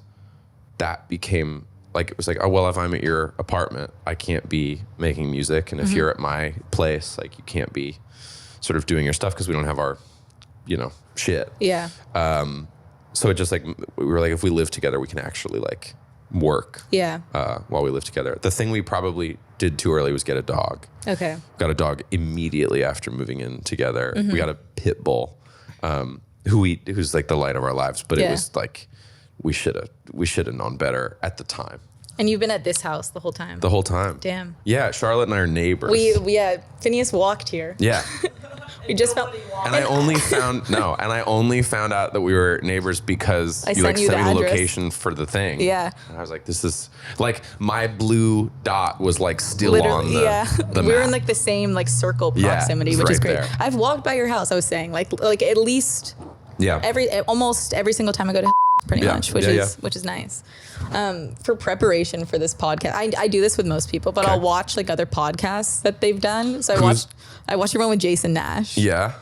[SPEAKER 1] that became like, it was like, oh well, if I'm at your apartment, I can't be making music, and if you're at my place, like you can't be sort of doing your stuff because we don't have our, you know, shit.
[SPEAKER 2] Yeah.
[SPEAKER 1] So it just like we were like, if we live together, we can actually like work
[SPEAKER 2] Yeah.
[SPEAKER 1] while we live together. The thing we probably did too early was get a dog.
[SPEAKER 2] Okay.
[SPEAKER 1] Got a dog immediately after moving in together. We got a pit bull, who's like the light of our lives. But it
[SPEAKER 2] Yeah.
[SPEAKER 1] was like we should have known better at the time.
[SPEAKER 2] And you've been at this house the whole time.
[SPEAKER 1] The whole time.
[SPEAKER 2] Damn.
[SPEAKER 1] Yeah, Charlotte and I are neighbors.
[SPEAKER 2] Phineas walked here.
[SPEAKER 1] Yeah.
[SPEAKER 2] We just felt.
[SPEAKER 1] And I only found out that we were neighbors because you
[SPEAKER 2] sent
[SPEAKER 1] sent me the
[SPEAKER 2] address.
[SPEAKER 1] location for the thing.
[SPEAKER 2] Yeah.
[SPEAKER 1] And I was like, this is like my blue dot was like still on
[SPEAKER 2] Literally,
[SPEAKER 1] the
[SPEAKER 2] we were
[SPEAKER 1] map.
[SPEAKER 2] in like the same like circle
[SPEAKER 1] Yeah,
[SPEAKER 2] proximity,
[SPEAKER 1] it's
[SPEAKER 2] which is
[SPEAKER 1] right
[SPEAKER 2] great.
[SPEAKER 1] there.
[SPEAKER 2] I've walked by your house. I was saying like at least almost every single time I go to pretty much, which is nice. For preparation for this podcast, I do this with most people, but
[SPEAKER 1] Okay.
[SPEAKER 2] I'll watch like other podcasts that they've done. So I watched your one with Jason Nash.
[SPEAKER 1] Yeah.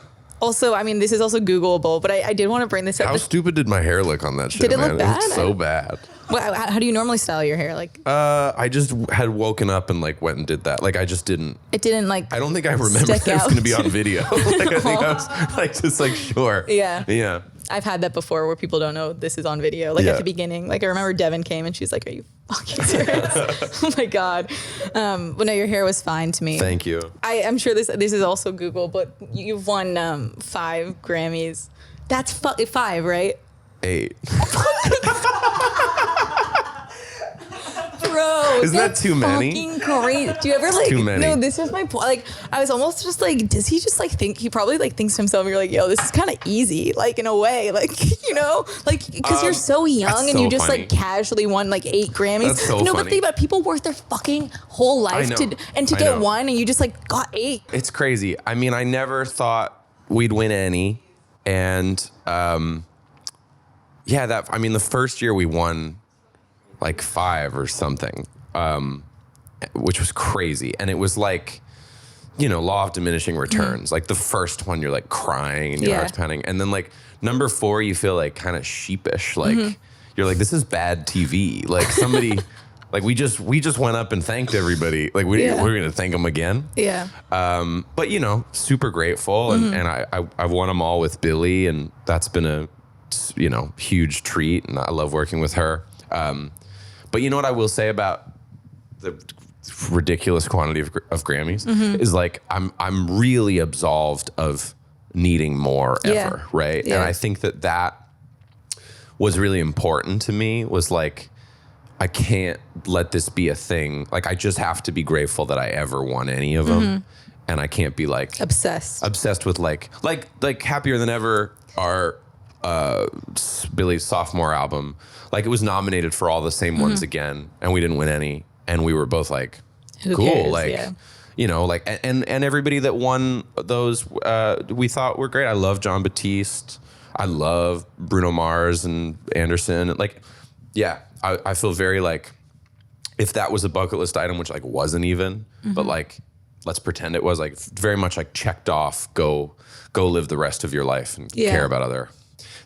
[SPEAKER 2] Also, I mean, this is also Googleable, but I did want to bring this up.
[SPEAKER 1] How stupid did my hair look on that shit,
[SPEAKER 2] Did it
[SPEAKER 1] man?
[SPEAKER 2] look bad?
[SPEAKER 1] It looked so bad.
[SPEAKER 2] How do you normally style your hair? Like,
[SPEAKER 1] I just had woken up and like went and did that. Like I just didn't.
[SPEAKER 2] it didn't like.
[SPEAKER 1] I don't think I remember that
[SPEAKER 2] stick
[SPEAKER 1] it was going to be
[SPEAKER 2] out.
[SPEAKER 1] on video. Like I think I was like just like sure.
[SPEAKER 2] Yeah.
[SPEAKER 1] Yeah.
[SPEAKER 2] I've had that before where people don't know this is on video. Like
[SPEAKER 1] Yeah.
[SPEAKER 2] at the beginning, like I remember Devin came and she's like, "Are you fucking serious?" Oh my god. But no, your hair was fine to me.
[SPEAKER 1] Thank you.
[SPEAKER 2] I'm sure this is also Google, but you've won 5 Grammys. That's 5, right?
[SPEAKER 1] 8.
[SPEAKER 2] Bro,
[SPEAKER 1] Isn't that
[SPEAKER 2] that's
[SPEAKER 1] too many?
[SPEAKER 2] Fucking crazy. Do you ever like?
[SPEAKER 1] Too many.
[SPEAKER 2] No, this is my point. Like, I was almost just like, does he just like think? He probably like thinks to himself, "You're like, yo, this is kind of easy." Like in a way, like like because you're so young
[SPEAKER 1] that's
[SPEAKER 2] and
[SPEAKER 1] so
[SPEAKER 2] you just
[SPEAKER 1] funny.
[SPEAKER 2] like casually won like 8 Grammys.
[SPEAKER 1] That's so
[SPEAKER 2] no, but
[SPEAKER 1] funny.
[SPEAKER 2] think about it, people worth their fucking whole life
[SPEAKER 1] know.
[SPEAKER 2] to
[SPEAKER 1] I
[SPEAKER 2] get
[SPEAKER 1] know.
[SPEAKER 2] 1 and you just like got 8.
[SPEAKER 1] It's crazy. I mean, I never thought we'd win any, and the first year we won like 5 or something, which was crazy, and it was like, law of diminishing returns. Like the first one, you're like crying and your heart's pounding, and then like number 4, you feel like kind of sheepish, like you're like, this is bad TV. Like somebody. Like we just went up and thanked everybody. Like we're gonna thank them again.
[SPEAKER 2] Yeah.
[SPEAKER 1] But super grateful, and I've won them all with Billie, and that's been a huge treat, and I love working with her. But you know what I will say about the ridiculous quantity of Grammys is like I'm really absolved of needing more ever, right?
[SPEAKER 2] Yeah.
[SPEAKER 1] And I think that was really important to me. Was like, I can't let this be a thing. Like, I just have to be grateful that I ever won any of them. And I can't be like obsessed with like Happier Than Ever, our Billie's sophomore album. Like it was nominated for all the same ones again, and we didn't win any. And we were both like,
[SPEAKER 2] Who
[SPEAKER 1] cool.
[SPEAKER 2] cares?
[SPEAKER 1] Like,
[SPEAKER 2] Yeah.
[SPEAKER 1] and everybody that won those, we thought were great. I love John Batiste. I love Bruno Mars and Anderson. Like, yeah. I feel very like, if that was a bucket list item, which like wasn't even, but like, let's pretend it was, like very much like checked off, go live the rest of your life and care about other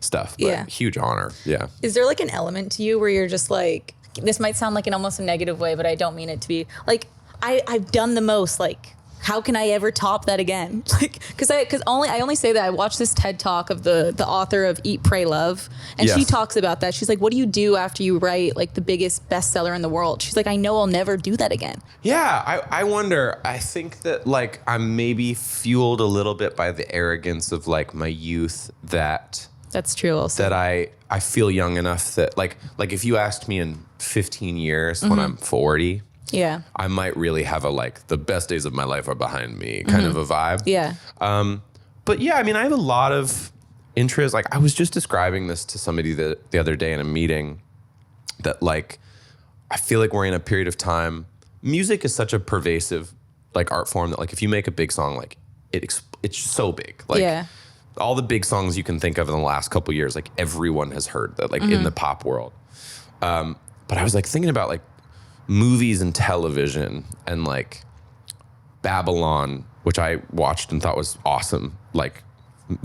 [SPEAKER 1] stuff. But huge honor. Yeah.
[SPEAKER 2] Is there like an element to you where you're just like, this might sound like in almost a negative way, but I don't mean it to be like, I've done the most, like, how can I ever top that again? Like, I only say that I watched this TED talk of the author of Eat, Pray, Love, and she talks about that. She's like, what do you do after you write like the biggest bestseller in the world? She's like, I know I'll never do that again.
[SPEAKER 1] Yeah, I wonder. I think that like I'm maybe fueled a little bit by the arrogance of like my youth that's
[SPEAKER 2] true also.
[SPEAKER 1] that I feel young enough that like if you asked me in 15 years when I'm 40.
[SPEAKER 2] Yeah.
[SPEAKER 1] I might really have a like the best days of my life are behind me kind of a vibe.
[SPEAKER 2] Yeah.
[SPEAKER 1] But yeah, I mean, I have a lot of interest. Like I was just describing this to somebody the other day in a meeting that like, I feel like we're in a period of time. Music is such a pervasive like art form that like if you make a big song, like it's so big. Like all the big songs you can think of in the last couple of years, like everyone has heard that like in the pop world. But I was like thinking about like movies and television and like Babylon, which I watched and thought was awesome, like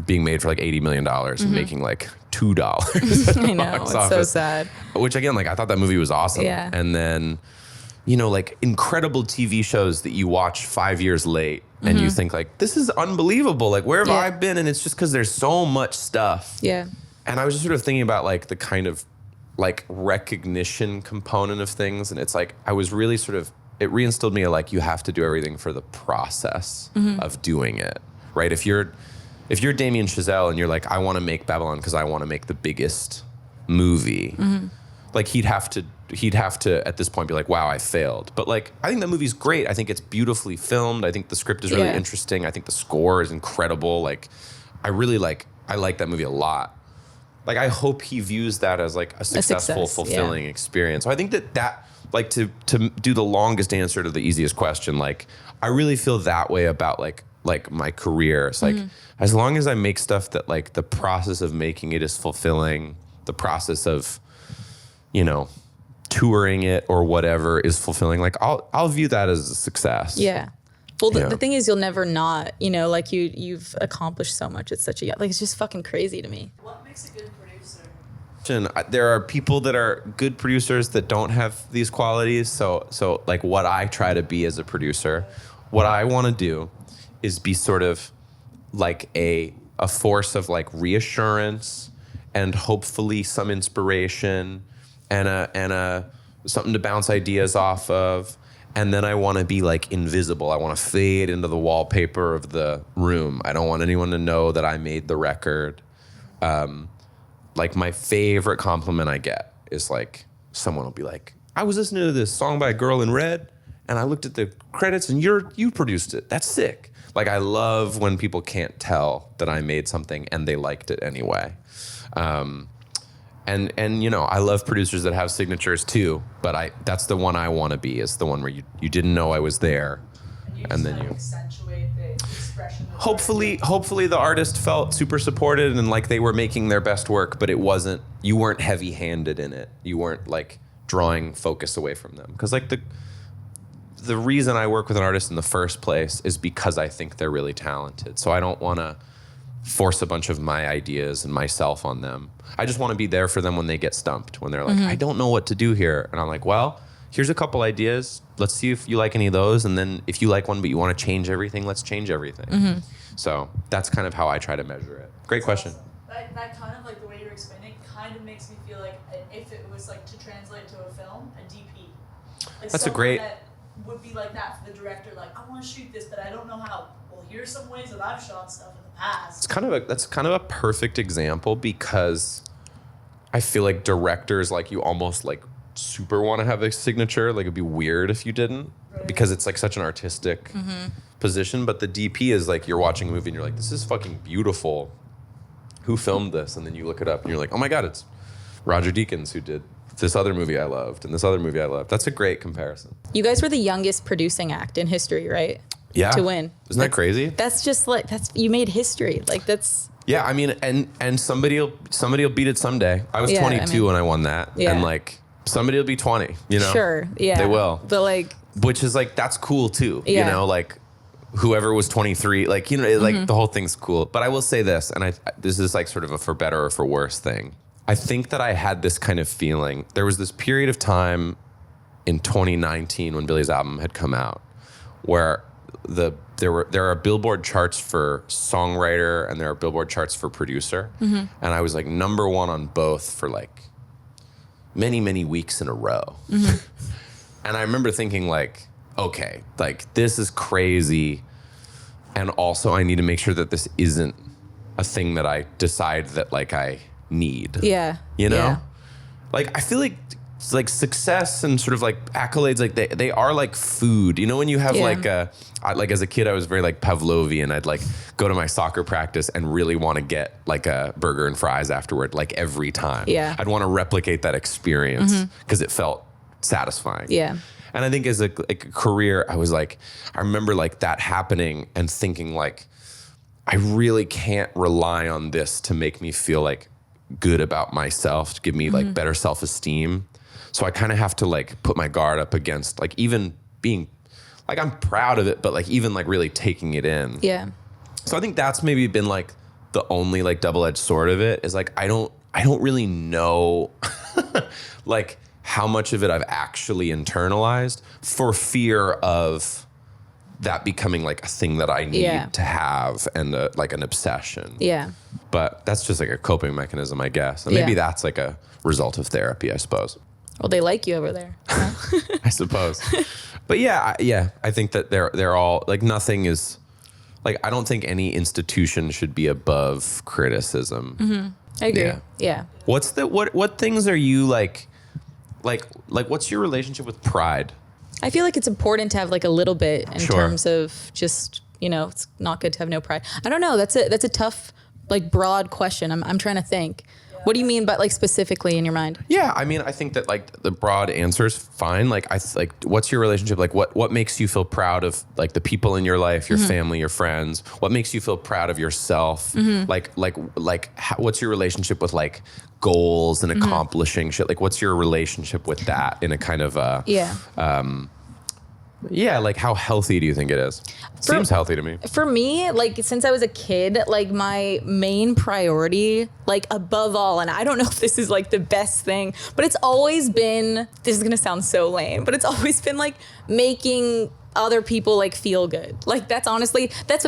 [SPEAKER 1] being made for like $80 million and making like $2
[SPEAKER 2] I know, it's so sad.
[SPEAKER 1] Which again, like I thought that movie was awesome.
[SPEAKER 2] Yeah.
[SPEAKER 1] And then, like incredible TV shows that you watch 5 years late and you think like, this is unbelievable. Like where have I been? And it's just because there's so much stuff.
[SPEAKER 2] Yeah.
[SPEAKER 1] And I was just sort of thinking about like the kind of like recognition component of things. And it's like, I was really sort of, it reinstilled me like, you have to do everything for the process of doing it, right? If you're Damien Chazelle and you're like, I want to make Babylon because I want to make the biggest movie, like he'd have to he'd have to at this point be like, wow, I failed. But like, I think that movie's great. I think it's beautifully filmed. I think the script is really interesting. I think the score is incredible. Like, I like that movie a lot. Like, I hope he views that as like a successful, fulfilling experience. So I think that like to do the longest answer to the easiest question, like I really feel that way about like my career. It's like, as long as I make stuff that like the process of making it is fulfilling, the process of, you know, touring it or whatever is fulfilling, like I'll view that as a success.
[SPEAKER 2] Yeah. Well, the thing is, you'll never not, you know, like you've accomplished so much at such a young, like it's just fucking crazy to me.
[SPEAKER 3] What makes a good producer?
[SPEAKER 1] There are people that are good producers that don't have these qualities. So like what I try to be as a producer, what I want to do is be sort of like a force of like reassurance and hopefully some inspiration and a something to bounce ideas off of. And then I want to be like invisible. I want to fade into the wallpaper of the room. I don't want anyone to know that I made the record. Like my favorite compliment I get is like someone will be like, I was listening to this song by a girl in red and I looked at the credits and you produced it. That's sick. Like I love when people can't tell that I made something and they liked it anyway. And you know, I love producers that have signatures too, but that's the one I want to be, is the one where you didn't know I was there. And then you
[SPEAKER 3] accentuate the expression.
[SPEAKER 1] Hopefully the artist felt super supported and like they were making their best work, but you weren't heavy-handed in it. You weren't like drawing focus away from them. Because like the reason I work with an artist in the first place is because I think they're really talented. So I don't want to force a bunch of my ideas and myself on them. I just want to be there for them when they get stumped, when they're like, I don't know what to do here. And I'm like, well, here's a couple ideas. Let's see if you like any of those. And then if you like one, but you want to change everything, let's change everything. So that's kind of how I try to measure it. Great question.
[SPEAKER 3] That kind of like the way you're explaining kind of makes me feel like if it was like to translate to a film, a DP. Like
[SPEAKER 1] That's a great...
[SPEAKER 3] That would be like that for the director. Like, I want to shoot this, but I don't know how. Well, here's some ways that I've shot stuff in the past.
[SPEAKER 1] That's kind of a perfect example, because I feel like directors, like you almost like super want to have a signature. Like it'd be weird if you didn't, because it's like such an artistic position. But the DP is like, you're watching a movie and you're like, this is fucking beautiful. Who filmed this? And then you look it up and you're like, oh my God, it's Roger Deakins who did this other movie I loved and this other movie I loved. That's a great comparison.
[SPEAKER 2] You guys were the youngest producing act in history, right?
[SPEAKER 1] Yeah.
[SPEAKER 2] To win.
[SPEAKER 1] Isn't that crazy?
[SPEAKER 2] That's just like, you made history. Like that's...
[SPEAKER 1] Yeah, I mean, and somebody'll beat it someday. I was 22 when I won that. Yeah. And like, somebody will be 20, you know?
[SPEAKER 2] Sure, yeah.
[SPEAKER 1] They will.
[SPEAKER 2] But like...
[SPEAKER 1] Which is like, that's cool too. Yeah. You know, like whoever was 23, like, you know, like the whole thing's cool. But I will say this, and this is like sort of a for better or for worse thing. I think that I had this kind of feeling. There was this period of time in 2019 when Billie's album had come out where there are Billboard charts for songwriter and there are Billboard charts for producer. And I was like number one on both for like many, many weeks in a row. And I remember thinking like, okay, like this is crazy. And also I need to make sure that this isn't a thing that I decide that like I need.
[SPEAKER 2] Yeah.
[SPEAKER 1] You know?
[SPEAKER 2] Yeah.
[SPEAKER 1] Like I feel like success and sort of like accolades, like they are like food. You know, when you have like as a kid, I was very like Pavlovian. I'd like go to my soccer practice and really want to get like a burger and fries afterward, like every time.
[SPEAKER 2] Yeah.
[SPEAKER 1] I'd want to replicate that experience because it felt satisfying.
[SPEAKER 2] Yeah.
[SPEAKER 1] And I think as a career, I was like, I remember like that happening and thinking like, I really can't rely on this to make me feel like good about myself, to give me like better self-esteem. So I kind of have to like put my guard up against like even being like, I'm proud of it, but like even like really taking it in.
[SPEAKER 2] Yeah.
[SPEAKER 1] So I think that's maybe been like the only like double-edged sword of it, is like, I don't really know like how much of it I've actually internalized for fear of that becoming like a thing that I need to have and like an obsession. Yeah. But that's just like a coping mechanism, I guess. And maybe that's like a result of therapy, I suppose.
[SPEAKER 2] Well, they like you over there.
[SPEAKER 1] I suppose. But yeah, I think that they're all like, nothing is like, I don't think any institution should be above criticism.
[SPEAKER 2] I agree. Yeah.
[SPEAKER 1] What things are you like like what's your relationship with pride?
[SPEAKER 2] I feel like it's important to have like a little bit in
[SPEAKER 1] Sure.
[SPEAKER 2] terms of just, it's not good to have no pride. I don't know. That's a tough, like broad question. I'm trying to think. What do you mean by like specifically in your mind?
[SPEAKER 1] Yeah, I mean, I think that like the broad answer is fine. Like what's your relationship? Like what makes you feel proud of like the people in your life, your family, your friends? What makes you feel proud of yourself? What's your relationship with like goals and accomplishing shit? Like what's your relationship with that in a kind of like how healthy do you think it is? Seems healthy to me.
[SPEAKER 2] For me, like since I was a kid, like my main priority, like above all, and I don't know if this is like the best thing, but it's always been, this is gonna sound so lame, but it's always been like making other people like feel good. Like that's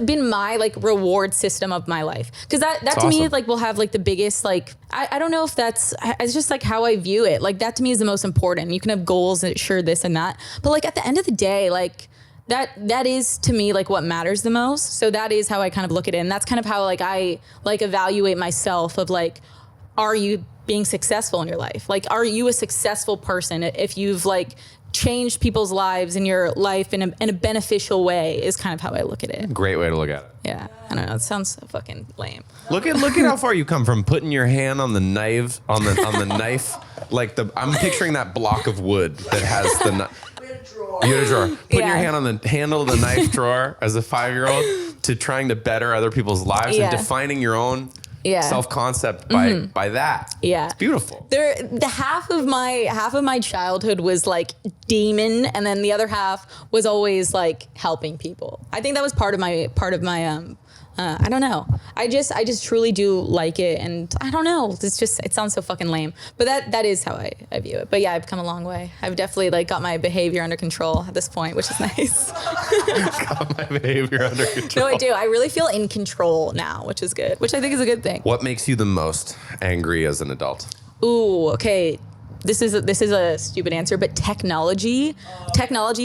[SPEAKER 2] been my like reward system of my life. Cause that to me
[SPEAKER 1] awesome.
[SPEAKER 2] like will have like the biggest like, I don't know if it's just like how I view it. Like that to me is the most important. You can have goals and sure this and that, but like at the end of the day, like that is to me like what matters the most. So that is how I kind of look at it. And that's kind of how like I like evaluate myself of like, are you being successful in your life? Like, are you a successful person if you've like changed people's lives in your life in a beneficial way is kind of how I look at it.
[SPEAKER 1] Great way to look at it.
[SPEAKER 2] Yeah. I don't know. It sounds so fucking lame.
[SPEAKER 1] Look at how far you come from putting your hand on the knife on the knife. Like I'm picturing that block of wood that has the knife.
[SPEAKER 3] We had a drawer.
[SPEAKER 1] You had a drawer. Putting your
[SPEAKER 2] Yeah.
[SPEAKER 1] hand on the handle of the knife drawer as a 5-year-old to trying to better other people's lives
[SPEAKER 2] Yeah.
[SPEAKER 1] and defining your own
[SPEAKER 2] Yeah.
[SPEAKER 1] self-concept by that.
[SPEAKER 2] Yeah.
[SPEAKER 1] It's beautiful.
[SPEAKER 2] The half of my childhood was like demon, and then the other half was always like helping people. I think that was part of my I don't know. I just truly do like it, and I don't know. It sounds so fucking lame, but that is how I view it. But yeah, I've come a long way. I've definitely like got my behavior under control at this point, which is nice.
[SPEAKER 1] Got my behavior under control.
[SPEAKER 2] No, I do. I really feel in control now, which is good. Which I think is a good thing.
[SPEAKER 1] What makes you the most angry as an adult?
[SPEAKER 2] Ooh, okay. This is a stupid answer, but technology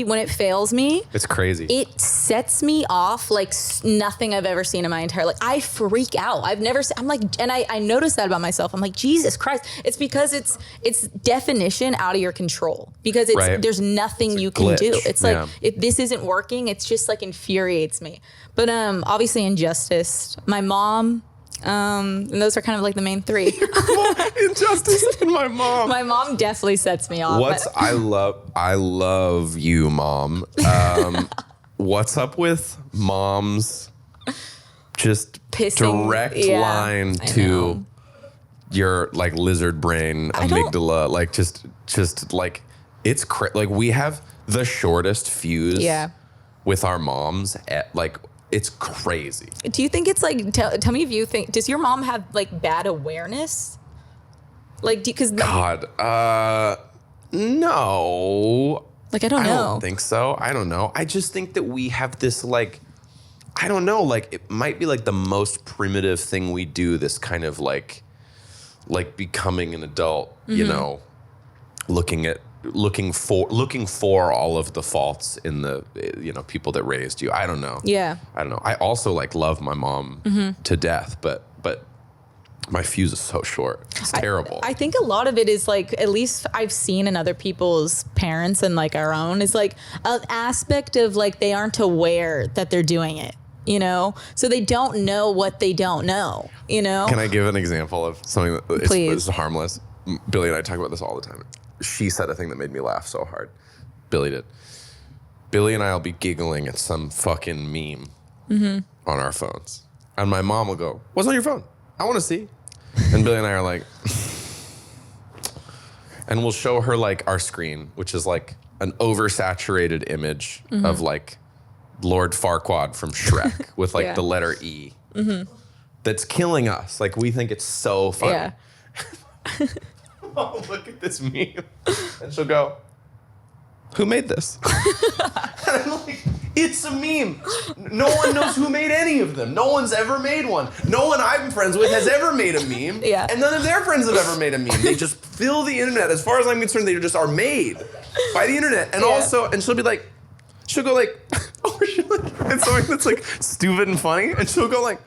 [SPEAKER 2] when it fails me,
[SPEAKER 1] It's crazy.
[SPEAKER 2] it sets me off like nothing I've ever seen in my entire life. I freak out. I'm like, and I notice that about myself. I'm like, Jesus Christ. It's because it's definition out of your control because
[SPEAKER 1] Right.
[SPEAKER 2] there's nothing
[SPEAKER 1] It's a
[SPEAKER 2] you can
[SPEAKER 1] glitch.
[SPEAKER 2] do. It's like,
[SPEAKER 1] Yeah.
[SPEAKER 2] if this isn't working, it's just like infuriates me. But obviously injustice, my mom, and those are kind of like the main three.
[SPEAKER 1] Injustice and my mom.
[SPEAKER 2] My mom definitely sets me off.
[SPEAKER 1] I love you, mom. What's up with mom's just
[SPEAKER 2] Pissing-
[SPEAKER 1] direct
[SPEAKER 2] yeah,
[SPEAKER 1] line
[SPEAKER 2] I
[SPEAKER 1] to
[SPEAKER 2] know.
[SPEAKER 1] your like lizard brain
[SPEAKER 2] I don't-
[SPEAKER 1] amygdala, like just like it's like we have the shortest fuse
[SPEAKER 2] Yeah.
[SPEAKER 1] with our moms like it's crazy.
[SPEAKER 2] Do you think it's like, tell me if you think, does your mom have like bad awareness? Like, because
[SPEAKER 1] God, no.
[SPEAKER 2] like, I don't
[SPEAKER 1] I
[SPEAKER 2] know.
[SPEAKER 1] don't think so. I don't know. I just think that we have this like, I don't know, like it might be like the most primitive thing we do, this kind of like becoming an adult, you know, looking for all of the faults in the, people that raised you. I don't know.
[SPEAKER 2] Yeah.
[SPEAKER 1] I don't know. I also like love my mom to death, but my fuse is so short. It's terrible.
[SPEAKER 2] I think a lot of it is like, at least I've seen in other people's parents and like our own, is like an aspect of like they aren't aware that they're doing it, so they don't know what they don't know,
[SPEAKER 1] Can I give an example of something that
[SPEAKER 2] Please.
[SPEAKER 1] is harmless? Billie and I talk about this all the time. She said a thing that made me laugh so hard. Billie did. Billie and I will be giggling at some fucking meme on our phones. And my mom will go, "What's on your phone? I want to see." And Billie and I are like, and we'll show her like our screen, which is like an oversaturated image of like Lord Farquaad from Shrek with like
[SPEAKER 2] Yeah.
[SPEAKER 1] the letter E. That's killing us. Like we think it's so funny.
[SPEAKER 2] Yeah.
[SPEAKER 1] Oh, look at this meme. And she'll go, "Who made this?" And I'm like, it's a meme. No one knows who made any of them. No one's ever made one. No one I'm friends with has ever made a meme.
[SPEAKER 2] Yeah.
[SPEAKER 1] And none of their friends have ever made a meme. They just fill the internet. As far as I'm concerned, they just are made by the internet. And
[SPEAKER 2] Yeah.
[SPEAKER 1] also, and she'll go like, oh, it's something that's like stupid and funny. And she'll go like,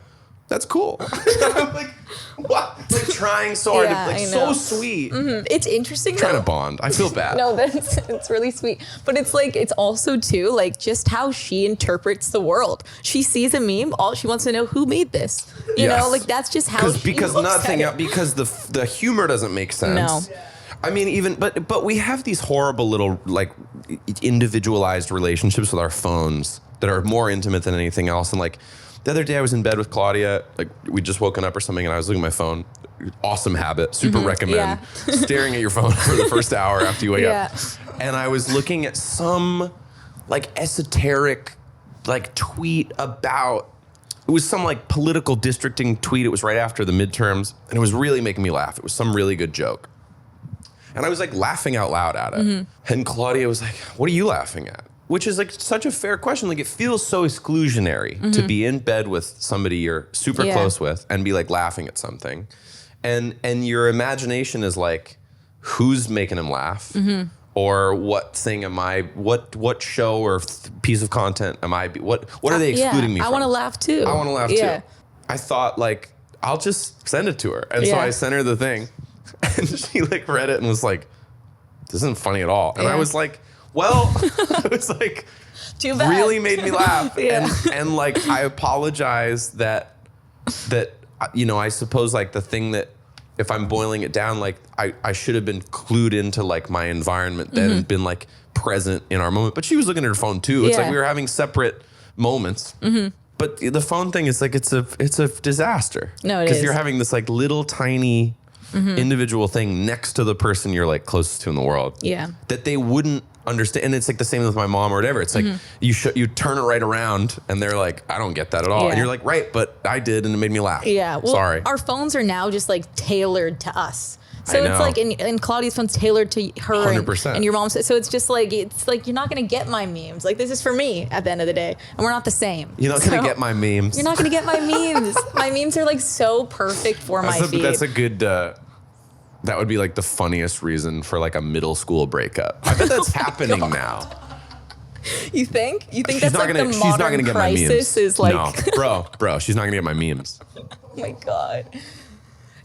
[SPEAKER 1] that's cool. I'm like, what? Like trying so hard,
[SPEAKER 2] Yeah,
[SPEAKER 1] like
[SPEAKER 2] I
[SPEAKER 1] so
[SPEAKER 2] know.
[SPEAKER 1] sweet.
[SPEAKER 2] It's interesting
[SPEAKER 1] Trying
[SPEAKER 2] though.
[SPEAKER 1] to bond. I feel bad.
[SPEAKER 2] No, it's really sweet. But it's like, it's also too, like, just how she interprets the world. She sees a meme, all she wants to know who made this. You
[SPEAKER 1] Yes.
[SPEAKER 2] know, like that's just how she
[SPEAKER 1] because
[SPEAKER 2] looks
[SPEAKER 1] nothing
[SPEAKER 2] at it.
[SPEAKER 1] because the humor doesn't make sense.
[SPEAKER 2] No.
[SPEAKER 1] I mean, even but we have these horrible little like individualized relationships with our phones that are more intimate than anything else. And like the other day, I was in bed with Claudia. Like we'd just woken up or something, and I was looking at my phone. Awesome habit, super recommend.
[SPEAKER 2] Yeah.
[SPEAKER 1] Staring at your phone for the first hour after you wake
[SPEAKER 2] Yeah.
[SPEAKER 1] up. And I was looking at some like esoteric like tweet about. It was some like political districting tweet. It was right after the midterms, and it was really making me laugh. It was some really good joke. And I was like laughing out loud at it. And Claudia was like, what are you laughing at? Which is like such a fair question. Like it feels so exclusionary to be in bed with somebody you're super close with and be like laughing at something. And your imagination is like, who's making him laugh? Or what thing am I, what show or piece of content am I, what are they excluding me from?
[SPEAKER 2] I want to laugh too.
[SPEAKER 1] I want to laugh too. I thought like, I'll just send it to her. And so I sent her the thing. And she like read it and was like, this isn't funny at all. And I was like, well, I was like,
[SPEAKER 2] Too bad.
[SPEAKER 1] really made me laugh. And like, I apologize that, you know, I suppose like the thing that, if I'm boiling it down, like I should have been clued into like my environment then and been like present in our moment. But she was looking at her phone too. It's like we were having separate moments. But the phone thing is like, it's a disaster.
[SPEAKER 2] No, it
[SPEAKER 1] Because
[SPEAKER 2] is.
[SPEAKER 1] you're having this like little tiny individual thing next to the person you're like closest to in the world.
[SPEAKER 2] Yeah.
[SPEAKER 1] That they wouldn't understand. And it's like the same with my mom or whatever. It's like you turn it right around and they're like, I don't get that at all.
[SPEAKER 2] Yeah.
[SPEAKER 1] And you're like, right, but I did and it made me laugh.
[SPEAKER 2] Yeah. Well,
[SPEAKER 1] Sorry.
[SPEAKER 2] our phones are now just like tailored to us. So
[SPEAKER 1] I
[SPEAKER 2] it's
[SPEAKER 1] know.
[SPEAKER 2] like, and Claudia's phone's tailored to her and,
[SPEAKER 1] 100%.
[SPEAKER 2] and your mom's. So it's just like, you're not going to get my memes. Like this is for me at the end of the day. And we're not the same.
[SPEAKER 1] You're not going
[SPEAKER 2] So
[SPEAKER 1] to get my memes.
[SPEAKER 2] You're not going to get my memes. My memes are like so perfect for my feed.
[SPEAKER 1] That's a good, that would be like the funniest reason for like a middle school breakup. I bet that's happening now.
[SPEAKER 2] You think? You think
[SPEAKER 1] She's
[SPEAKER 2] that's
[SPEAKER 1] not
[SPEAKER 2] like
[SPEAKER 1] gonna,
[SPEAKER 2] the
[SPEAKER 1] she's not
[SPEAKER 2] modern
[SPEAKER 1] gonna get my memes.
[SPEAKER 2] crisis is like,
[SPEAKER 1] No, bro, she's not gonna get my memes.
[SPEAKER 2] oh my God.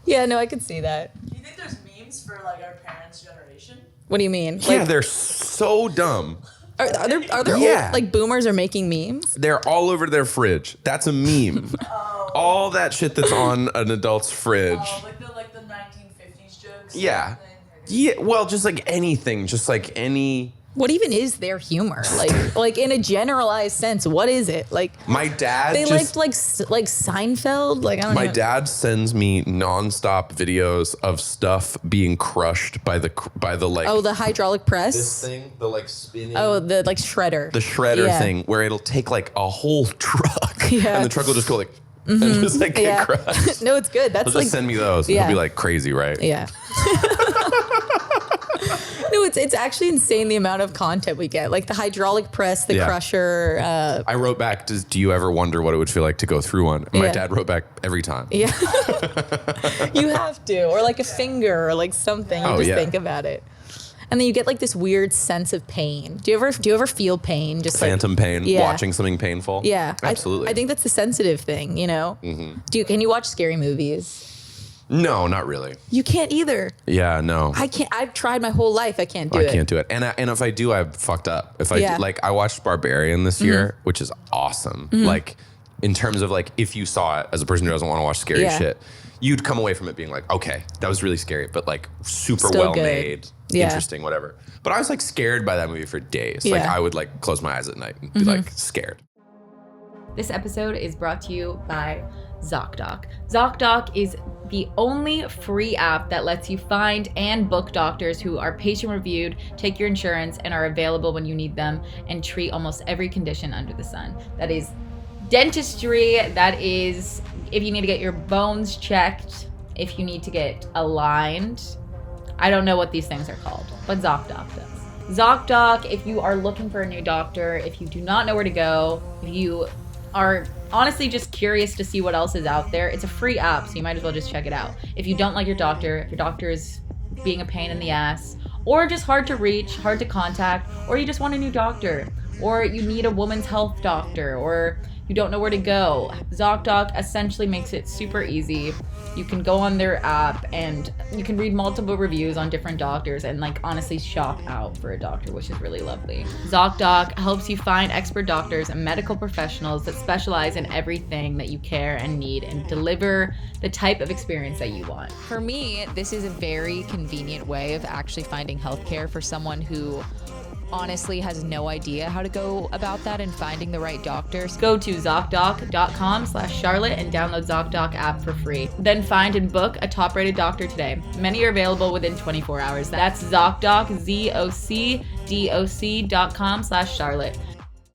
[SPEAKER 2] Yeah, no, I could see that.
[SPEAKER 3] Do you think there's memes for like our parents' generation?
[SPEAKER 2] What do you mean?
[SPEAKER 1] Yeah,
[SPEAKER 2] Like,
[SPEAKER 1] they're so dumb.
[SPEAKER 2] are there
[SPEAKER 1] Yeah.
[SPEAKER 2] old, like boomers are making memes?
[SPEAKER 1] They're all over their fridge. That's a meme. All that shit that's on an adult's fridge.
[SPEAKER 3] Like the 1950s jokes.
[SPEAKER 1] Yeah.
[SPEAKER 3] Thing, or-
[SPEAKER 1] Yeah, well, just like anything, just like any.
[SPEAKER 2] What even is their humor? Like in a generalized sense, what is it? Like
[SPEAKER 1] My dad
[SPEAKER 2] they
[SPEAKER 1] just.
[SPEAKER 2] liked like Seinfeld. Like I don't
[SPEAKER 1] My
[SPEAKER 2] know.
[SPEAKER 1] dad sends me nonstop videos of stuff being crushed by the like.
[SPEAKER 2] Oh, the hydraulic press.
[SPEAKER 1] this thing, the like spinning.
[SPEAKER 2] Oh, the like shredder.
[SPEAKER 1] The shredder
[SPEAKER 2] Yeah.
[SPEAKER 1] thing, where it'll take like a whole truck,
[SPEAKER 2] Yeah.
[SPEAKER 1] and the truck will just go like, and just like get
[SPEAKER 2] Yeah.
[SPEAKER 1] crushed.
[SPEAKER 2] No, it's good. That's
[SPEAKER 1] They'll
[SPEAKER 2] like
[SPEAKER 1] just send me those.
[SPEAKER 2] Yeah.
[SPEAKER 1] It'll be like crazy, right?
[SPEAKER 2] yeah. No, it's actually insane the amount of content we get. Like the hydraulic press, the
[SPEAKER 1] Yeah.
[SPEAKER 2] crusher.
[SPEAKER 1] I wrote back, do you ever wonder what it would feel like to go through one? And my
[SPEAKER 2] Yeah.
[SPEAKER 1] dad wrote back every time.
[SPEAKER 2] Yeah. You have to, or like a finger, or like something. You
[SPEAKER 1] Oh,
[SPEAKER 2] just
[SPEAKER 1] yeah.
[SPEAKER 2] think about it, and then you get like this weird sense of pain. Do you ever feel pain? Just
[SPEAKER 1] Phantom
[SPEAKER 2] like,
[SPEAKER 1] pain,
[SPEAKER 2] Yeah.
[SPEAKER 1] watching something painful.
[SPEAKER 2] Yeah,
[SPEAKER 1] Absolutely.
[SPEAKER 2] I think that's the sensitive thing. You know. Mm-hmm. Can you watch scary movies?
[SPEAKER 1] No, not really.
[SPEAKER 2] You can't either.
[SPEAKER 1] Yeah, no.
[SPEAKER 2] I can't. I've tried my whole life. I can't do
[SPEAKER 1] I
[SPEAKER 2] it.
[SPEAKER 1] can't do it. And if I do, I've fucked up. If I
[SPEAKER 2] Yeah.
[SPEAKER 1] like, I watched Barbarian this year, which is awesome. Like, in terms of like, if you saw it as a person who doesn't want to watch scary
[SPEAKER 2] Yeah.
[SPEAKER 1] shit, you'd come away from it being like, okay, that was really scary, but like super
[SPEAKER 2] Still
[SPEAKER 1] well
[SPEAKER 2] good.
[SPEAKER 1] made,
[SPEAKER 2] Yeah.
[SPEAKER 1] interesting, whatever. But I was like scared by that movie for days. Like,
[SPEAKER 2] Yeah.
[SPEAKER 1] I would like close my eyes at night and be like scared.
[SPEAKER 4] This episode is brought to you by ZocDoc. ZocDoc is the only free app that lets you find and book doctors who are patient reviewed, take your insurance, and are available when you need them, and treat almost every condition under the sun. That is dentistry, that is if you need to get your bones checked, if you need to get aligned. I don't know what these things are called, but ZocDoc does. ZocDoc, if you are looking for a new doctor, if you do not know where to go, if you are honestly just curious to see what else is out there, it's a free app, so you might as well just check it out. If you don't like your doctor, if your doctor is being a pain in the ass, or just hard to reach, hard to contact, or you just want a new doctor, or you need a woman's health doctor, or you don't know where to go, ZocDoc essentially makes it super easy. You can go on their app and you can read multiple reviews on different doctors and like honestly shop out for a doctor, which is really lovely. ZocDoc helps you find expert doctors and medical professionals that specialize in everything that you care and need and deliver the type of experience that you want.
[SPEAKER 5] For me, this is a very convenient way of actually finding healthcare for someone who honestly has no idea how to go about that and finding the right doctors.
[SPEAKER 4] Go to ZocDoc.com/Charlotte and download ZocDoc app for free. Then find and book a top-rated doctor today. Many are available within 24 hours. That's ZocDoc, ZocDoc.com/Charlotte.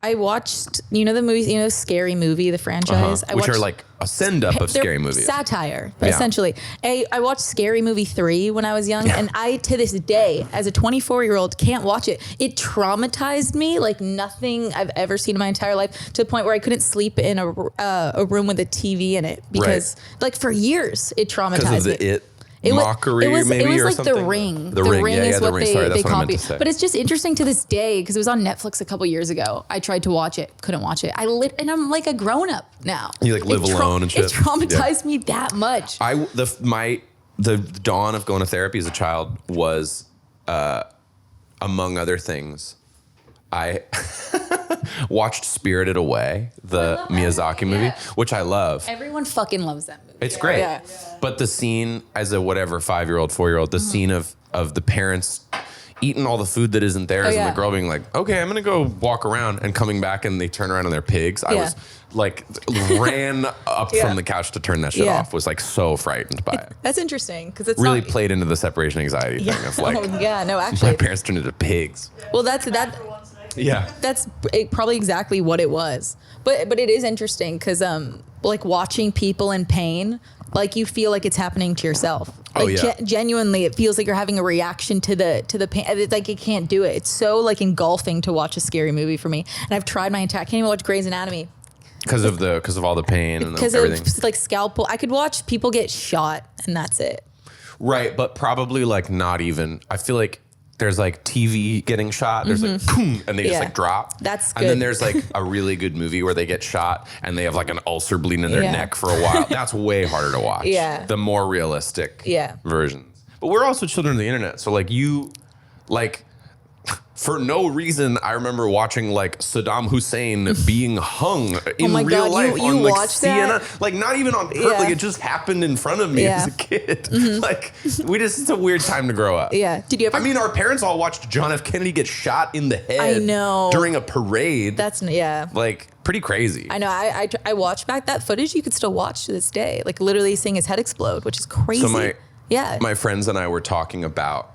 [SPEAKER 2] I watched, the movies, Scary Movie, the franchise.
[SPEAKER 1] Which are like a send-up of
[SPEAKER 2] they're
[SPEAKER 1] Scary Movie.
[SPEAKER 2] Satire,
[SPEAKER 1] Yeah.
[SPEAKER 2] essentially. I watched Scary Movie 3 when I was young, and I, to this day, as a 24-year-old, can't watch it. It traumatized me like nothing I've ever seen in my entire life, to the point where I couldn't sleep in a room with a TV in it because, like, for years, it traumatized
[SPEAKER 1] Because of
[SPEAKER 2] me.
[SPEAKER 1] the mockery,
[SPEAKER 2] it was
[SPEAKER 1] maybe, or
[SPEAKER 2] like
[SPEAKER 1] something?
[SPEAKER 2] The Ring.
[SPEAKER 1] The Ring, yeah,
[SPEAKER 2] is
[SPEAKER 1] The
[SPEAKER 2] what
[SPEAKER 1] Ring.
[SPEAKER 2] they,
[SPEAKER 1] Sorry, that's
[SPEAKER 2] they
[SPEAKER 1] what I meant
[SPEAKER 2] copy.
[SPEAKER 1] to say.
[SPEAKER 2] But it's just interesting to this day because it was on Netflix a couple years ago. I tried to watch it, couldn't watch it. And I'm like a grown up now.
[SPEAKER 1] You like live alone and shit.
[SPEAKER 2] It traumatized me that much.
[SPEAKER 1] The dawn of going to therapy as a child was, among other things, I watched Spirited Away, the Miyazaki movie, which I love.
[SPEAKER 2] Everyone fucking loves that movie.
[SPEAKER 1] It's great.
[SPEAKER 2] Yeah.
[SPEAKER 1] But the scene, as a 5-year-old, 4-year-old, the scene of the parents eating all the food that isn't theirs and the girl being like, okay, I'm going to go walk around, and coming back and they turn around and they're pigs. I was like, ran up from the couch to turn that shit off. Was like so frightened by it.
[SPEAKER 2] That's interesting because it's
[SPEAKER 1] Really
[SPEAKER 2] not,
[SPEAKER 1] played into the separation anxiety thing of like, my
[SPEAKER 2] actually.
[SPEAKER 1] parents turned into pigs.
[SPEAKER 2] Well, that's
[SPEAKER 1] Yeah.
[SPEAKER 2] probably exactly what it was. But it is interesting because like watching people in pain, like you feel like it's happening to yourself. Like genuinely, it feels like you're having a reaction to the pain. It's like you can't do it. It's so like engulfing to watch a scary movie for me. And I've tried my entire. I can't even watch Grey's Anatomy
[SPEAKER 1] Because of all the pain and everything.
[SPEAKER 2] Because of like scalpel. I could watch people get shot and that's it.
[SPEAKER 1] Right, but probably like not even. I feel like there's like TV getting shot. There's like boom, and they just like drop.
[SPEAKER 2] That's
[SPEAKER 1] And then
[SPEAKER 2] good.
[SPEAKER 1] there's like a really good movie where they get shot and they have like an ulcer bleeding in their neck for a while. That's way harder to watch.
[SPEAKER 2] Yeah.
[SPEAKER 1] The more realistic
[SPEAKER 2] Yeah.
[SPEAKER 1] versions. But we're also children of the internet. So like for no reason, I remember watching like Saddam Hussein being hung in
[SPEAKER 2] my
[SPEAKER 1] real
[SPEAKER 2] God,
[SPEAKER 1] life
[SPEAKER 2] you
[SPEAKER 1] on like
[SPEAKER 2] watched that?
[SPEAKER 1] CNN. Like not even on purpose.
[SPEAKER 2] Yeah.
[SPEAKER 1] Like it just happened in front of me
[SPEAKER 2] Yeah.
[SPEAKER 1] as a kid. Like it's a weird time to grow up.
[SPEAKER 2] Yeah. Did you ever?
[SPEAKER 1] I mean, our parents all watched John F. Kennedy get shot in the head.
[SPEAKER 2] I know.
[SPEAKER 1] During a parade.
[SPEAKER 2] That's
[SPEAKER 1] like pretty crazy.
[SPEAKER 2] I know. I watched back that footage. You could still watch to this day. Like literally seeing his head explode, which is crazy.
[SPEAKER 1] So
[SPEAKER 2] yeah.
[SPEAKER 1] my friends and I were talking about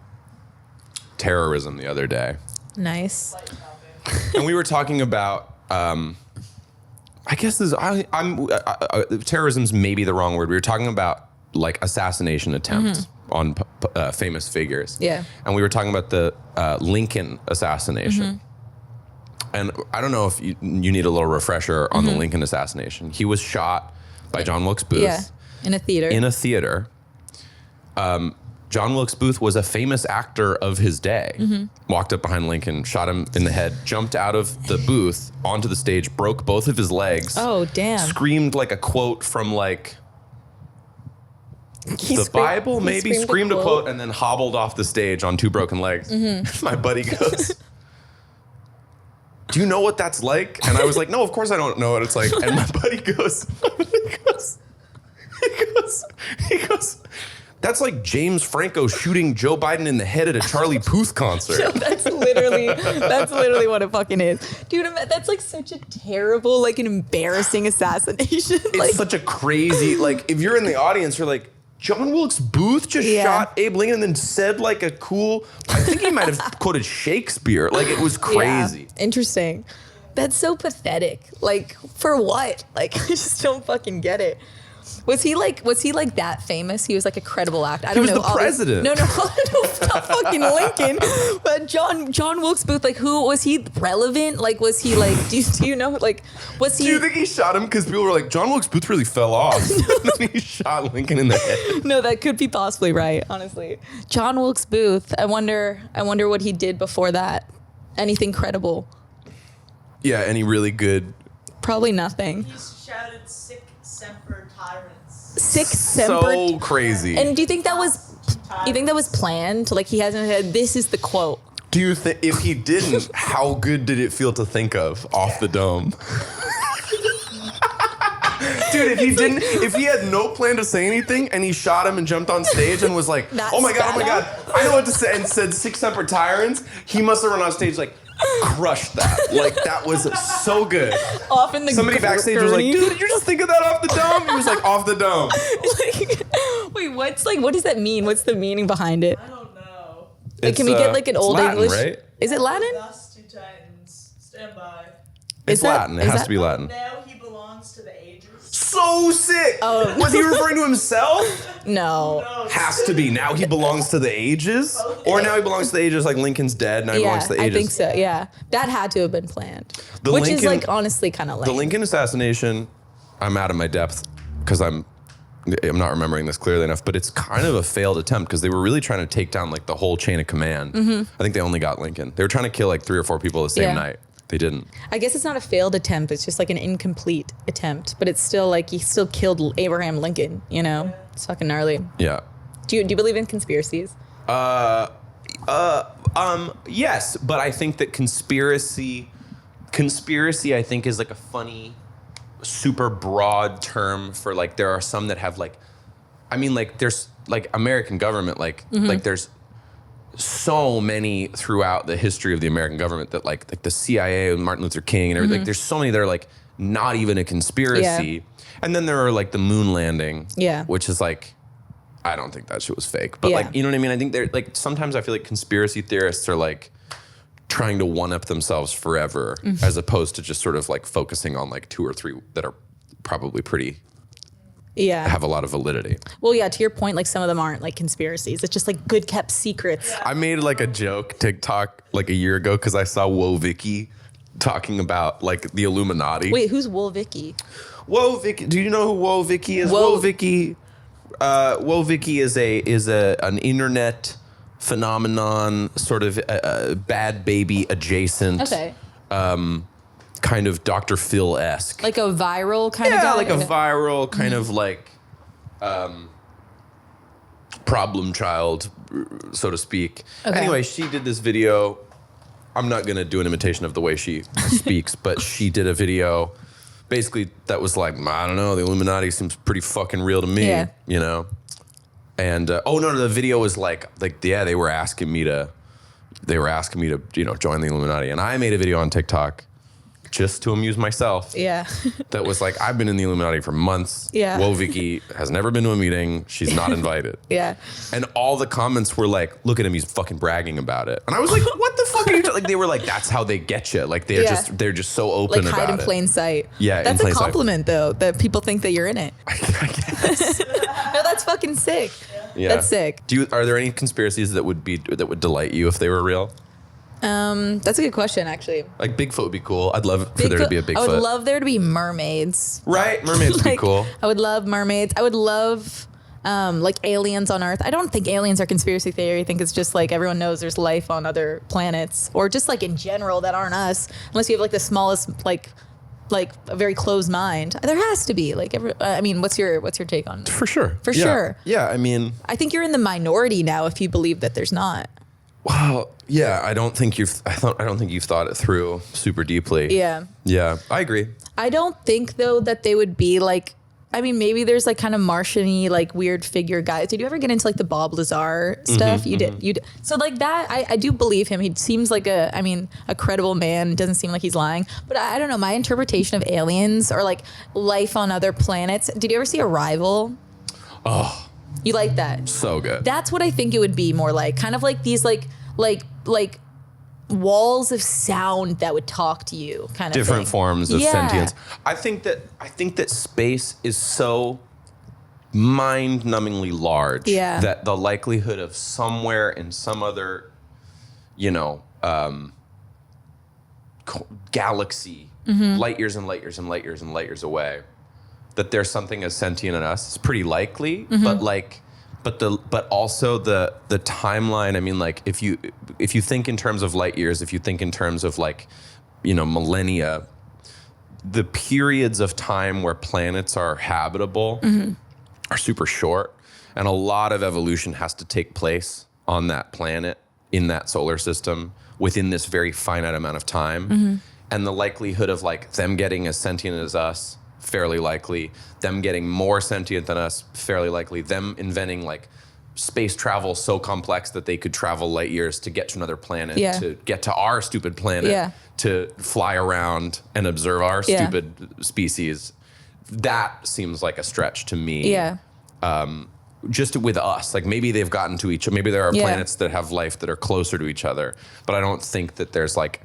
[SPEAKER 1] terrorism the other day.
[SPEAKER 2] Nice.
[SPEAKER 1] And we were talking about, I guess terrorism's maybe the wrong word. We were talking about like assassination attempts on famous figures.
[SPEAKER 2] Yeah.
[SPEAKER 1] And we were talking about the Lincoln assassination. And I don't know if you need a little refresher on the Lincoln assassination. He was shot by John Wilkes Booth.
[SPEAKER 2] Yeah. In a theater.
[SPEAKER 1] John Wilkes Booth was a famous actor of his day. Walked up behind Lincoln, shot him in the head, jumped out of the booth onto the stage, broke both of his legs.
[SPEAKER 2] Oh, damn.
[SPEAKER 1] Screamed like a quote from like the Bible, maybe. Screamed a quote and then hobbled off the stage on 2 broken legs. My buddy goes, do you know what that's like? And I was like, no, of course I don't know what it's like. And my buddy goes, he goes, that's like James Franco shooting Joe Biden in the head at a Charlie Puth concert.
[SPEAKER 2] That's literally what it fucking is. Dude, that's like such a terrible, like an embarrassing assassination.
[SPEAKER 1] It's such a crazy, like, if you're in the audience, you're like, John Wilkes Booth just shot Abe Lincoln and then said like a cool, I think he might have quoted Shakespeare. Like it was crazy.
[SPEAKER 2] Yeah, interesting. That's so pathetic. Like, for what? Like, I just don't fucking get it. Was he like that famous? He was like a credible actor. I don't know.
[SPEAKER 1] He was the president.
[SPEAKER 2] No, not fucking Lincoln. But John Wilkes Booth, like, who was he relevant? Like, was he like? Do you know? Like, was he?
[SPEAKER 1] Do you think he shot him because people were like, John Wilkes Booth really fell off? And then he shot Lincoln in the head.
[SPEAKER 2] No, that could be possibly right. Honestly, John Wilkes Booth. I wonder what he did before that. Anything credible?
[SPEAKER 1] Yeah, any really good
[SPEAKER 2] Probably nothing.
[SPEAKER 3] He shouted sick semper tyrants.
[SPEAKER 2] Sick semper.
[SPEAKER 1] So crazy.
[SPEAKER 2] And do you think that was? You think that was planned? Like he hasn't had. This is the quote.
[SPEAKER 1] Do you think if he didn't, how good did it feel to think of off the dome? Dude, if he had no plan to say anything and he shot him and jumped on stage and was like, oh my God, I know what to say, and said sick semper tyrants, he must have run on stage like, crushed that. Like, that was so good.
[SPEAKER 2] Off in the
[SPEAKER 1] Somebody backstage was like, dude, did you just think of that off the dome? He was like, off the dome.
[SPEAKER 2] Wait, what does that mean? What's the meaning behind it?
[SPEAKER 3] I don't know.
[SPEAKER 2] Like, can we get like an old
[SPEAKER 1] Latin,
[SPEAKER 2] English?
[SPEAKER 1] right?
[SPEAKER 2] Is it Latin?
[SPEAKER 3] Thus two titans. Stand by.
[SPEAKER 1] It's Latin. It has to be
[SPEAKER 2] Latin.
[SPEAKER 1] Latin.
[SPEAKER 3] Now he belongs to the ages.
[SPEAKER 1] So sick.
[SPEAKER 2] Oh.
[SPEAKER 1] Was he referring to himself?
[SPEAKER 2] No.
[SPEAKER 3] No,
[SPEAKER 1] Has to be. Now he belongs to the ages? Or now he belongs to the ages like Lincoln's dead, now he belongs to the
[SPEAKER 2] I
[SPEAKER 1] ages.
[SPEAKER 2] think so. Yeah, that had to have been planned.
[SPEAKER 1] The
[SPEAKER 2] Which is
[SPEAKER 1] Lincoln-
[SPEAKER 2] like honestly kind of lame.
[SPEAKER 1] The Lincoln assassination, I'm out of my depth because I'm not remembering this clearly enough, but it's kind of a failed attempt because they were really trying to take down like the whole chain of command. I think they only got Lincoln. They were trying to kill like 3 or 4 people the same
[SPEAKER 2] Yeah.
[SPEAKER 1] night. They didn't.
[SPEAKER 2] I guess it's not a failed attempt. It's just like an incomplete attempt. But it's still like he still killed Abraham Lincoln. You know, it's fucking gnarly.
[SPEAKER 1] Yeah.
[SPEAKER 2] Do you believe in conspiracies?
[SPEAKER 1] Yes, but I think that conspiracy I think is like a funny, super broad term for like, there are some that have like, I mean like there's like American government, like there's so many throughout the history of the American government that like the CIA and Martin Luther King and everything, like there's so many that are like not even a conspiracy.
[SPEAKER 2] Yeah.
[SPEAKER 1] And then there are like the moon landing,
[SPEAKER 2] Yeah.
[SPEAKER 1] which is like, I don't think that shit was fake. But
[SPEAKER 2] Yeah.
[SPEAKER 1] like, you know what I mean? I think they're like, sometimes I feel like conspiracy theorists are like trying to one-up themselves forever as opposed to just sort of like focusing on like 2 or 3 that are probably pretty,
[SPEAKER 2] Yeah.
[SPEAKER 1] have a lot of validity.
[SPEAKER 2] Well, yeah. To your point, like some of them aren't like conspiracies. It's just like good kept secrets.
[SPEAKER 1] I made like a joke TikTok like a year ago because I saw Whoa Vicky talking about like the Illuminati.
[SPEAKER 2] Wait, who's Wool Vicky?
[SPEAKER 1] Whoa Vicky, do you know who Whoa Vicky is?
[SPEAKER 2] Whoa.
[SPEAKER 1] Whoa Vicky is an internet phenomenon, sort of bad baby adjacent.
[SPEAKER 2] Okay.
[SPEAKER 1] Kind of Dr. Phil-esque.
[SPEAKER 2] Like a viral kind of
[SPEAKER 1] yeah,
[SPEAKER 2] guy?
[SPEAKER 1] like a
[SPEAKER 2] Okay.
[SPEAKER 1] viral kind of like problem child, so to speak.
[SPEAKER 2] Okay.
[SPEAKER 1] Anyway, she did this video. I'm not going to do an imitation of the way she speaks, but she did a video basically that was like, I don't know, the Illuminati seems pretty fucking real to me,
[SPEAKER 2] Yeah.
[SPEAKER 1] you know? And, the video was like, yeah, they were asking me to, you know, join the Illuminati. And I made a video on TikTok just to amuse myself.
[SPEAKER 2] Yeah.
[SPEAKER 1] That was like, I've been in the Illuminati for months.
[SPEAKER 2] Yeah.
[SPEAKER 1] Whoa, Vicky has never been to a meeting. She's not invited.
[SPEAKER 2] Yeah.
[SPEAKER 1] And all the comments were like, look at him, he's fucking bragging about it. And I was like, what the fuck are you like? They were like, that's how they get you. Like they're
[SPEAKER 2] Yeah.
[SPEAKER 1] they're just so open
[SPEAKER 2] Like
[SPEAKER 1] about
[SPEAKER 2] hide in
[SPEAKER 1] it.
[SPEAKER 2] plain sight.
[SPEAKER 1] Yeah, in
[SPEAKER 2] That's
[SPEAKER 1] plain
[SPEAKER 2] a
[SPEAKER 1] sight.
[SPEAKER 2] compliment though, that people think that you're in it.
[SPEAKER 1] I guess.
[SPEAKER 2] No, that's fucking sick.
[SPEAKER 1] Yeah.
[SPEAKER 2] That's sick.
[SPEAKER 1] Are there any conspiracies that would delight you if they were real?
[SPEAKER 2] That's a good question, actually.
[SPEAKER 1] Like Bigfoot would be cool. I'd love for there to be a Bigfoot.
[SPEAKER 2] I would love there to be mermaids.
[SPEAKER 1] Right? Mermaids would be
[SPEAKER 2] Like,
[SPEAKER 1] cool.
[SPEAKER 2] I would love mermaids. I would love like aliens on Earth. I don't think aliens are conspiracy theory. I think it's just like everyone knows there's life on other planets, or just like in general that aren't us, unless you have like the smallest like a very closed mind. There has to be like I mean, what's your take on?
[SPEAKER 1] For sure.
[SPEAKER 2] For
[SPEAKER 1] Yeah.
[SPEAKER 2] sure.
[SPEAKER 1] Yeah, I mean,
[SPEAKER 2] I think you're in the minority now if you believe that there's not.
[SPEAKER 1] well, yeah, I don't think you've thought it through super deeply.
[SPEAKER 2] Yeah.
[SPEAKER 1] Yeah, I agree.
[SPEAKER 2] I don't think though that they would be like, I mean, maybe there's like kind of Martian-y, like weird figure guys. Did you ever get into like the Bob Lazar stuff? You did. So like that, I do believe him. He seems like a credible man. Doesn't seem like he's lying. But I don't know. My interpretation of aliens or like life on other planets. Did you ever see Arrival?
[SPEAKER 1] Oh,
[SPEAKER 2] You like that?
[SPEAKER 1] so good.
[SPEAKER 2] That's what I think it would be more like. Kind of like these like walls of sound that would talk to you, kind of
[SPEAKER 1] Different
[SPEAKER 2] thing.
[SPEAKER 1] forms of
[SPEAKER 2] Yeah.
[SPEAKER 1] sentience. I think that space is so mind-numbingly large
[SPEAKER 2] Yeah.
[SPEAKER 1] that the likelihood of somewhere in some other, you know, galaxy, light years and light years and light years and light years away, that there's something as sentient in us is pretty likely. But also the timeline. I mean, like if you think in terms of light years, if you think in terms of like, you know, millennia, the periods of time where planets are habitable are super short, and a lot of evolution has to take place on that planet in that solar system within this very finite amount of time. And the likelihood of like them getting as sentient as us, fairly likely, them getting more sentient than us, fairly likely, them inventing like space travel so complex that they could travel light years to get to another planet, to get to our stupid planet, to fly around and observe our stupid species. That seems like a stretch to me. Just with us, like maybe they've gotten to maybe there are planets that have life that are closer to each other, but I don't think that there's like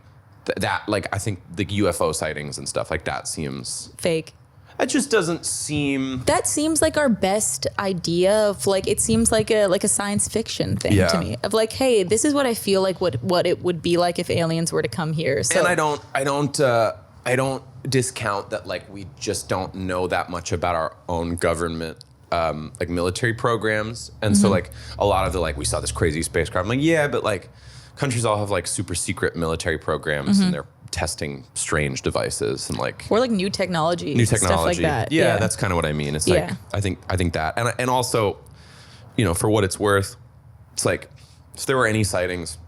[SPEAKER 1] that, like I think the UFO sightings and stuff like that seems
[SPEAKER 2] fake.
[SPEAKER 1] It just doesn't seem.
[SPEAKER 2] That seems like our best idea of like, it seems like a science fiction thing to me of like, hey, this is what I feel like what it would be like if aliens were to come here. So.
[SPEAKER 1] And I don't discount that, like we just don't know that much about our own government. Like military programs, and so like a lot of the like we saw this crazy spacecraft. I'm like, yeah, but like countries all have like super secret military programs, and they're testing strange devices and like
[SPEAKER 2] or like new technology, stuff like that.
[SPEAKER 1] Yeah, that's kind of what I mean. It's like I think that, and also, you know, for what it's worth, it's like if there were any sightings,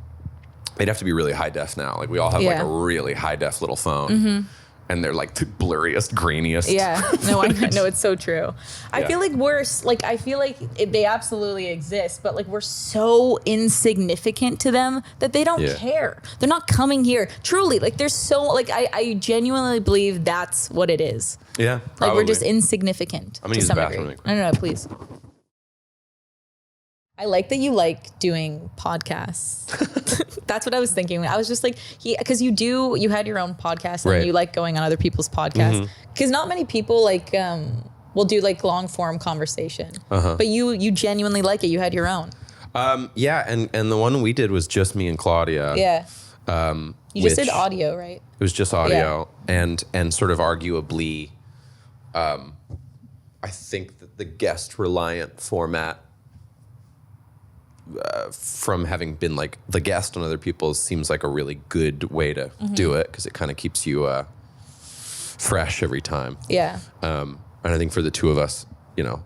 [SPEAKER 1] they'd have to be really high def now. Like we all have like a really high def little phone. And they're like the blurriest, grainiest.
[SPEAKER 2] Yeah, no, I know, it's so true. I feel like I feel like they absolutely exist, but like we're so insignificant to them that they don't care. They're not coming here. Truly, like there's so, like I genuinely believe that's what it is.
[SPEAKER 1] Yeah, probably.
[SPEAKER 2] Like we're just insignificant.
[SPEAKER 1] I'm gonna use the bathroom.
[SPEAKER 2] No, please. I like that you like doing podcasts. That's what I was thinking. I was just like, because you had your own podcast and you like going on other people's podcasts. Because not many people like will do like long form conversation. But you genuinely like it. You had your own.
[SPEAKER 1] Yeah, and the one we did was just me and Claudia.
[SPEAKER 2] Yeah. You just did audio, right?
[SPEAKER 1] It was just audio, and sort of arguably, I think that the guest reliant format. From having been like the guest on other people's seems like a really good way to do it because it kind of keeps you fresh every time. Yeah. And I think for the two of us, you know,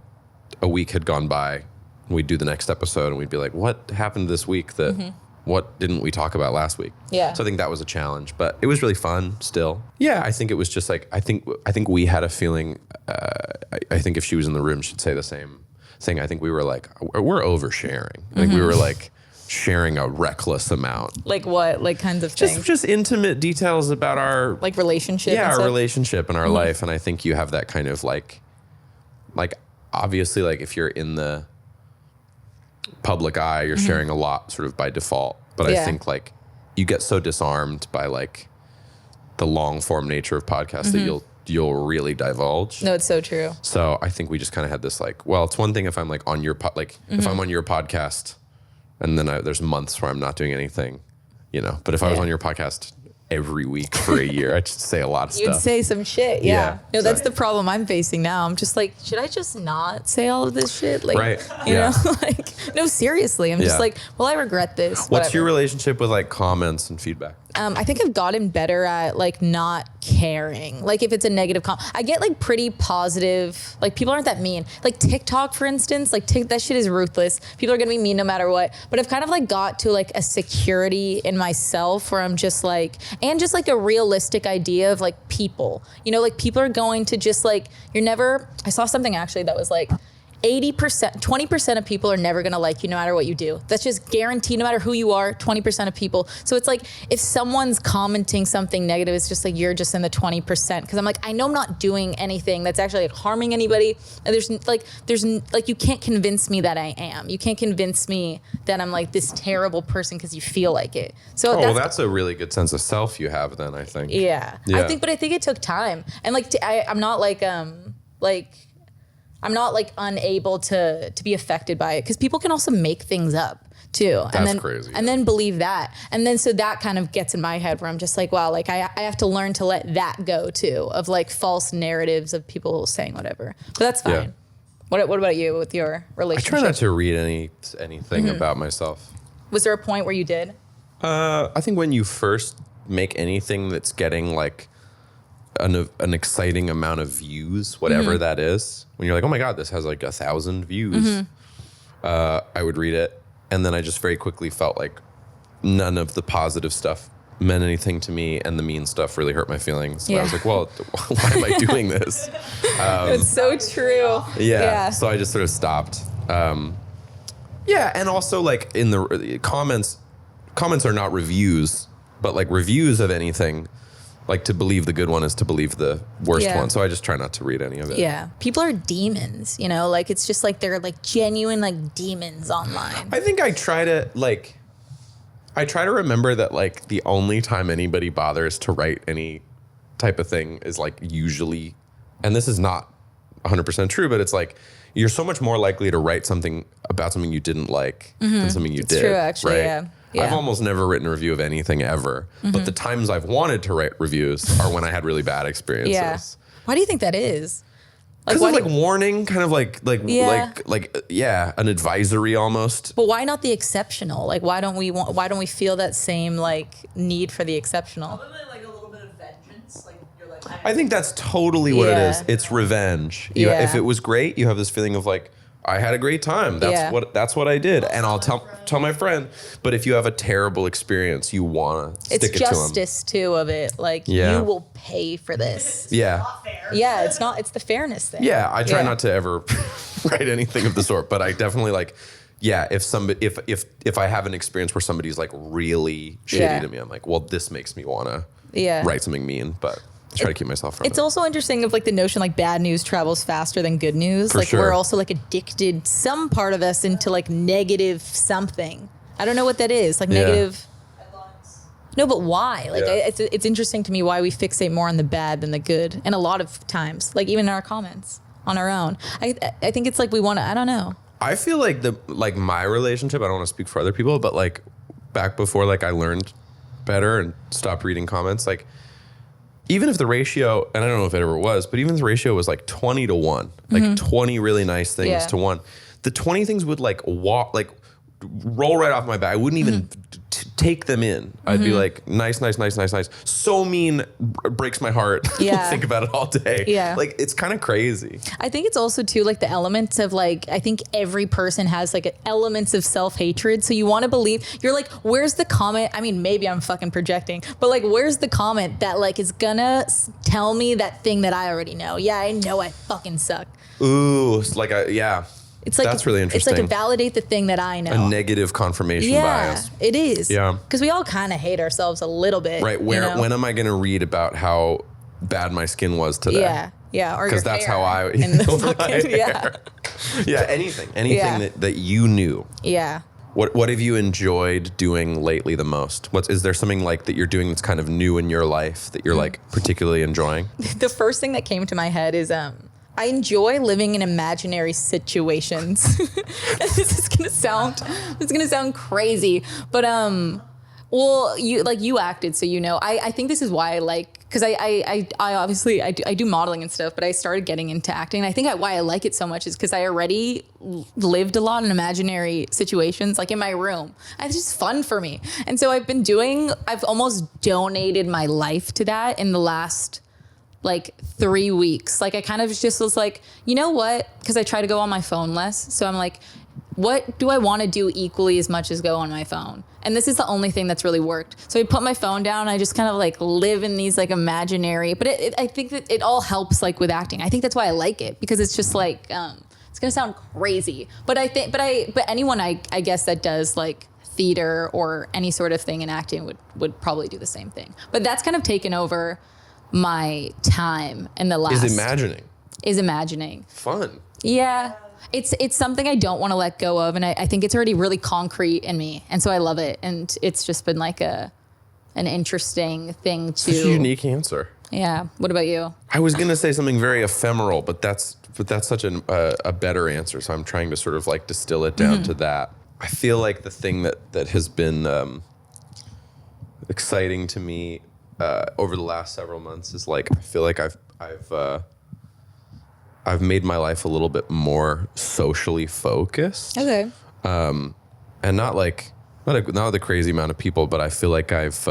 [SPEAKER 1] a week had gone by, and we'd do the next episode and we'd be like, what happened this week that what didn't we talk about last week? Yeah. So I think that was a challenge, but it was really fun still. Yeah, I think it was just like I think we had a feeling I think if she was in the room she'd say the same thing. I think we were like, we're oversharing. I think we were like sharing a reckless amount.
[SPEAKER 2] Like what? Like kinds of things?
[SPEAKER 1] Just intimate details about our
[SPEAKER 2] like relationship.
[SPEAKER 1] Yeah, our relationship and our life. And I think you have that kind of like obviously like if you're in the public eye, you're sharing a lot sort of by default. But I think like you get so disarmed by like the long form nature of podcasts that you'll really divulge.
[SPEAKER 2] No, it's so true.
[SPEAKER 1] So I think we just kind of had this like, well, it's one thing if I'm like on your if I'm on your podcast and then there's months where I'm not doing anything, you know, but if I was on your podcast every week for a year, I'd just say a lot of stuff.
[SPEAKER 2] You'd say some shit. Yeah. No, that's the problem I'm facing now. I'm just like, should I just not say all of this shit? Like, you know, like, no, seriously. I'm just like, well, I regret this.
[SPEAKER 1] What's your relationship with like comments and feedback?
[SPEAKER 2] I think I've gotten better at like not caring. Like if it's a negative comment, I get like pretty positive, like people aren't that mean. Like TikTok, for instance, like that shit is ruthless. People are gonna be mean no matter what. But I've kind of like got to like a security in myself where I'm just like, and just like a realistic idea of like people, you know, like people are going to just like, I saw something actually that was like, 80%, 20% of people are never going to like you no matter what you do. That's just guaranteed no matter who you are, 20% of people. So it's like if someone's commenting something negative, it's just like you're just in the 20%. Because I'm like, I know I'm not doing anything that's actually like harming anybody. And there's you can't convince me that I am. You can't convince me that I'm like this terrible person because you feel like it. So
[SPEAKER 1] that's a really good sense of self you have then, I think.
[SPEAKER 2] Yeah. I think it took time. And like I'm not like I'm not like unable to be affected by it because people can also make things up too.
[SPEAKER 1] That's crazy.
[SPEAKER 2] And then believe that. And then so that kind of gets in my head where I'm just like, wow, like I have to learn to let that go too of like false narratives of people saying whatever. But that's fine. Yeah. What about you with your relationship?
[SPEAKER 1] I try not to read anything about myself.
[SPEAKER 2] Was there a point where you did?
[SPEAKER 1] I think when you first make anything that's getting like an exciting amount of views, whatever that is, when you're like, oh my God, this has like 1,000 views, I would read it. And then I just very quickly felt like none of the positive stuff meant anything to me, and the mean stuff really hurt my feelings. And I was like, well, why am I doing this?
[SPEAKER 2] It's so true.
[SPEAKER 1] Yeah. So I just sort of stopped. Yeah. And also like in the comments are not reviews, but like reviews of anything, like to believe the good one is to believe the worst one. So I just try not to read any of it.
[SPEAKER 2] Yeah. People are demons, you know, like it's just like they're like genuine like demons online.
[SPEAKER 1] I think I try to remember that like the only time anybody bothers to write any type of thing is like usually, and this is not 100% true, but it's like you're so much more likely to write something about something you didn't like than something you did.
[SPEAKER 2] True, actually,
[SPEAKER 1] right?
[SPEAKER 2] yeah.
[SPEAKER 1] I've almost never written a review of anything ever, but the times I've wanted to write reviews are when I had really bad experiences.
[SPEAKER 2] Yeah. Why do you think that is?
[SPEAKER 1] Because
[SPEAKER 2] why
[SPEAKER 1] of
[SPEAKER 2] do
[SPEAKER 1] like warning, kind of like an advisory almost.
[SPEAKER 2] But why not the exceptional? Like why don't we feel that same like need for the exceptional?
[SPEAKER 3] Other than like a little bit of vengeance, like you're like.
[SPEAKER 1] I think that's totally what it is. It's revenge.
[SPEAKER 2] Yeah.
[SPEAKER 1] If it was great, you have this feeling of like, I had a great time. That's what I did, and I'll tell my friend. But if you have a terrible experience, you wanna stick it to them.
[SPEAKER 2] It's justice too of it. Like you will pay for this.
[SPEAKER 1] Yeah.
[SPEAKER 3] Not fair.
[SPEAKER 2] Yeah, it's not. It's the fairness thing.
[SPEAKER 1] Yeah, I try not to ever write anything of the sort, but I definitely like. Yeah, if I have an experience where somebody's like really shitty to me, I'm like, well, this makes me wanna write something mean, but. Try to keep myself from it.
[SPEAKER 2] It's also interesting of like the notion like bad news travels faster than good news.
[SPEAKER 1] For
[SPEAKER 2] like
[SPEAKER 1] sure.
[SPEAKER 2] we're also like addicted, some part of us, into like negative something. I don't know what that is. Like negative.
[SPEAKER 3] Headlines.
[SPEAKER 2] No, but why? Like it's interesting to me why we fixate more on the bad than the good. And a lot of times, like even in our comments on our own, I think it's like we want to. I don't know.
[SPEAKER 1] I feel like my relationship. I don't want to speak for other people, but like back before like I learned better and stopped reading comments, like. Even if the ratio, and I don't know if it ever was, but even if the ratio was like 20 to 1, like 20 really nice things to 1, the 20 things would like roll right off my back. I wouldn't even take them in. I'd be like, nice. So mean, breaks my heart.
[SPEAKER 2] Yeah.
[SPEAKER 1] Think about it all day.
[SPEAKER 2] Yeah.
[SPEAKER 1] Like, it's kind of crazy.
[SPEAKER 2] I think it's also too like the elements of like, I think every person has like elements of self-hatred. So you want to believe, you're like, where's the comment? I mean, maybe I'm fucking projecting, but like, where's the comment that like is gonna tell me that thing that I already know? Yeah, I know I fucking suck.
[SPEAKER 1] Ooh, it's like
[SPEAKER 2] It's like
[SPEAKER 1] that's really interesting.
[SPEAKER 2] It's like to validate the thing that I know.
[SPEAKER 1] A negative confirmation bias.
[SPEAKER 2] It is.
[SPEAKER 1] Yeah.
[SPEAKER 2] Because we all kind of hate ourselves a little bit.
[SPEAKER 1] Right. When am I going to read about how bad my skin was today?
[SPEAKER 2] Yeah. Yeah. Or
[SPEAKER 1] because that's how I. Yeah. Anything that you knew.
[SPEAKER 2] Yeah.
[SPEAKER 1] What have you enjoyed doing lately the most? Is there something like that you're doing that's kind of new in your life that you're like particularly enjoying?
[SPEAKER 2] The first thing that came to my head is I enjoy living in imaginary situations. This is gonna sound crazy, but well, you acted, so you know. I think this is why I like, because I obviously I do modeling and stuff, but I started getting into acting. And I think why I like it so much is because I already lived a lot in imaginary situations, like in my room. It's just fun for me, and so I've almost donated my life to that in the last. Like 3 weeks. Like I kind of just was like, you know what? Because I try to go on my phone less. So I'm like, what do I want to do equally as much as go on my phone? And this is the only thing that's really worked. So I put my phone down. I just kind of like live in these like imaginary, but I think that it all helps like with acting. I think that's why I like it, because it's just like, it's gonna sound crazy, but anyone I guess that does like theater or any sort of thing in acting would probably do the same thing. But that's kind of taken over my time in the last. Is imagining
[SPEAKER 1] fun.
[SPEAKER 2] Yeah, it's something I don't want to let go of, and I think it's already really concrete in me, and so I love it, and it's just been like an interesting thing to.
[SPEAKER 1] It's a unique answer.
[SPEAKER 2] Yeah. What about you?
[SPEAKER 1] I was gonna say something very ephemeral, but that's such a better answer. So I'm trying to sort of like distill it down to that. I feel like the thing that has been exciting to me. Over the last several months is like I feel like I've made my life a little bit more socially focused.
[SPEAKER 2] Okay.
[SPEAKER 1] And not with a crazy amount of people, but I feel like I've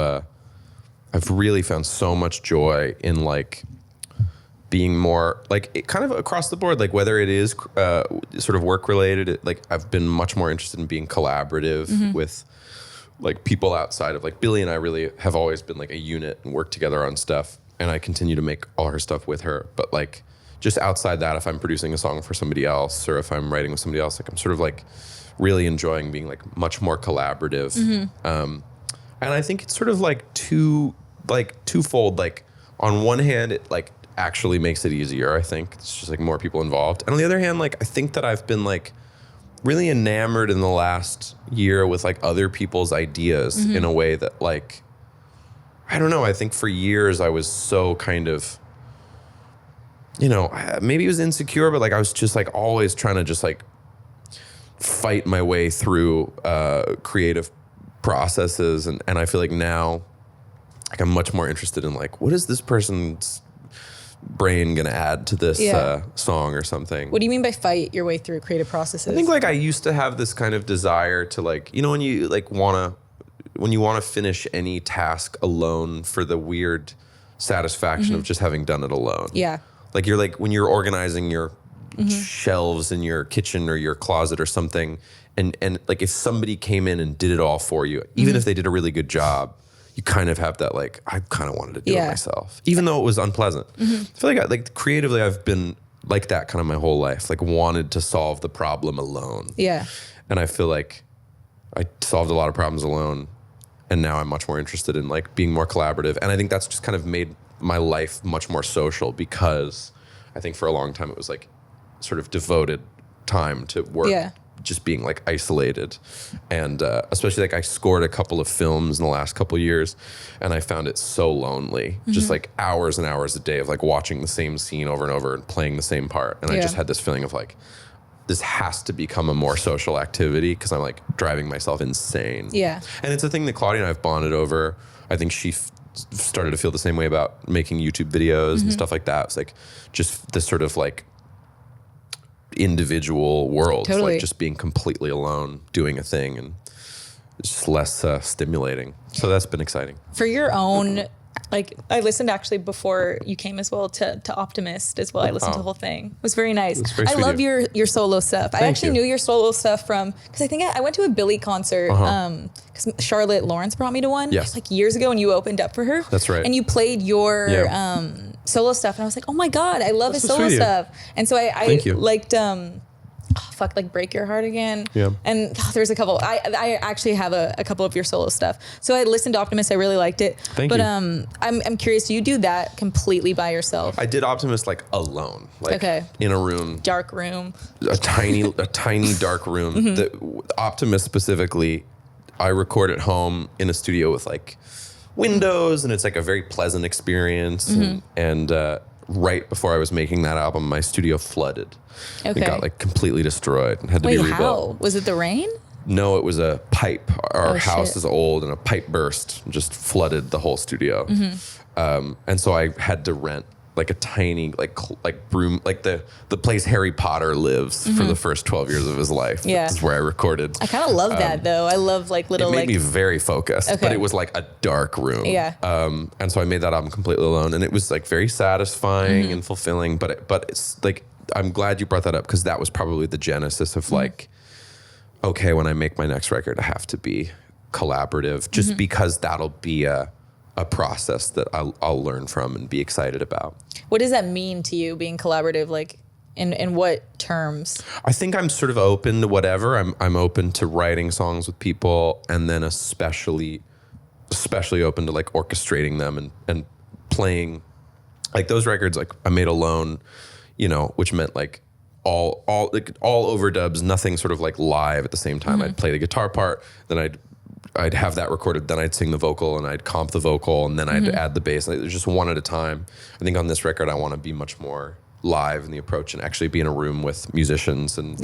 [SPEAKER 1] I've really found so much joy in like being more like it kind of across the board, like whether it is sort of work related, like I've been much more interested in being collaborative with like people outside of like Billie and I really have always been like a unit and worked together on stuff. And I continue to make all her stuff with her. But like just outside that, if I'm producing a song for somebody else or if I'm writing with somebody else, like I'm sort of like really enjoying being like much more collaborative. And I think it's sort of like twofold. Like on one hand, it like actually makes it easier. I think it's just like more people involved. And on the other hand, like I think that I've been like really enamored in the last year with like other people's ideas in a way that like, I don't know. I think for years I was so kind of, you know, maybe it was insecure, but like I was just like always trying to just like fight my way through creative processes. And I feel like now like I'm much more interested in like, what is this person's brain gonna add to this song or something?
[SPEAKER 2] What do you mean by fight your way through creative processes?
[SPEAKER 1] I think like I used to have this kind of desire to like, you know, when you want to finish any task alone for the weird satisfaction of just having done it alone.
[SPEAKER 2] Yeah.
[SPEAKER 1] Like you're like when you're organizing your shelves in your kitchen or your closet or something, and like if somebody came in and did it all for you, even if they did a really good job, you kind of have that like, I kind of wanted to do it myself, even though it was unpleasant. I feel like creatively I've been like that kind of my whole life, like wanted to solve the problem alone.
[SPEAKER 2] Yeah.
[SPEAKER 1] And I feel like I solved a lot of problems alone, and now I'm much more interested in like being more collaborative. And I think that's just kind of made my life much more social, because I think for a long time it was like sort of devoted time to work. Yeah. Just being like isolated, and especially like I scored a couple of films in the last couple of years, and I found it so lonely, just like hours and hours a day of like watching the same scene over and over and playing the same part. And I just had this feeling of like, this has to become a more social activity, because I'm like driving myself insane. Yeah. And it's a thing that Claudia and I have bonded over. I think she started to feel the same way about making YouTube videos and stuff like that. It's like just this sort of like individual world, like just being completely alone doing a thing, and it's just less stimulating. So that's been exciting.
[SPEAKER 2] For your own, like I listened actually before you came as well to Optimist as well. I listened to the whole thing. It was very nice.
[SPEAKER 1] Very
[SPEAKER 2] I love your solo stuff. I actually knew your solo stuff from, because I think I went to a Billie concert because Charlotte Lawrence brought me to one like years ago, and you opened up for her. That's right. And you played your solo stuff, and I was like, oh my God, I love his solo stuff. And so I liked like Break Your Heart Again. Yeah. And there's a couple. I actually have a couple of your solo stuff. So I listened to Optimist. I really liked it. Thank you. I'm curious, do you do that completely by yourself?
[SPEAKER 1] I did Optimist like alone, like in a room,
[SPEAKER 2] dark room,
[SPEAKER 1] a tiny dark room. The Optimist specifically, I record at home in a studio with like windows, and it's like a very pleasant experience. And right before I was making that album, my studio flooded. It got like completely destroyed and had to be rebuilt.
[SPEAKER 2] How? Was it the rain?
[SPEAKER 1] No, it was a pipe. Our house is old, and a pipe burst and just flooded the whole studio. And so I had to rent like a tiny like room, like the place Harry Potter lives for the first 12 years of his life. Yeah, this is where I recorded.
[SPEAKER 2] I kind of love that though. I love like little.
[SPEAKER 1] It made me very focused, but it was like a dark room. Yeah. And so I made that album completely alone, and it was like very satisfying and fulfilling. But it's like, I'm glad you brought that up, because that was probably the genesis of like, okay, when I make my next record, I have to be collaborative, just because that'll be a process that I'll learn from and be excited about.
[SPEAKER 2] What does that mean to you, being collaborative? Like in what terms?
[SPEAKER 1] I think I'm sort of open to whatever. I'm open to writing songs with people, and then especially open to like orchestrating them and playing like those records like I made alone, you know, which meant like all overdubs, nothing sort of like live at the same time. I'd play the guitar part, then I'd have that recorded, then I'd sing the vocal, and I'd comp the vocal, and then I'd add the bass. Like, just one at a time. I think on this record, I want to be much more live in the approach, and actually be in a room with musicians and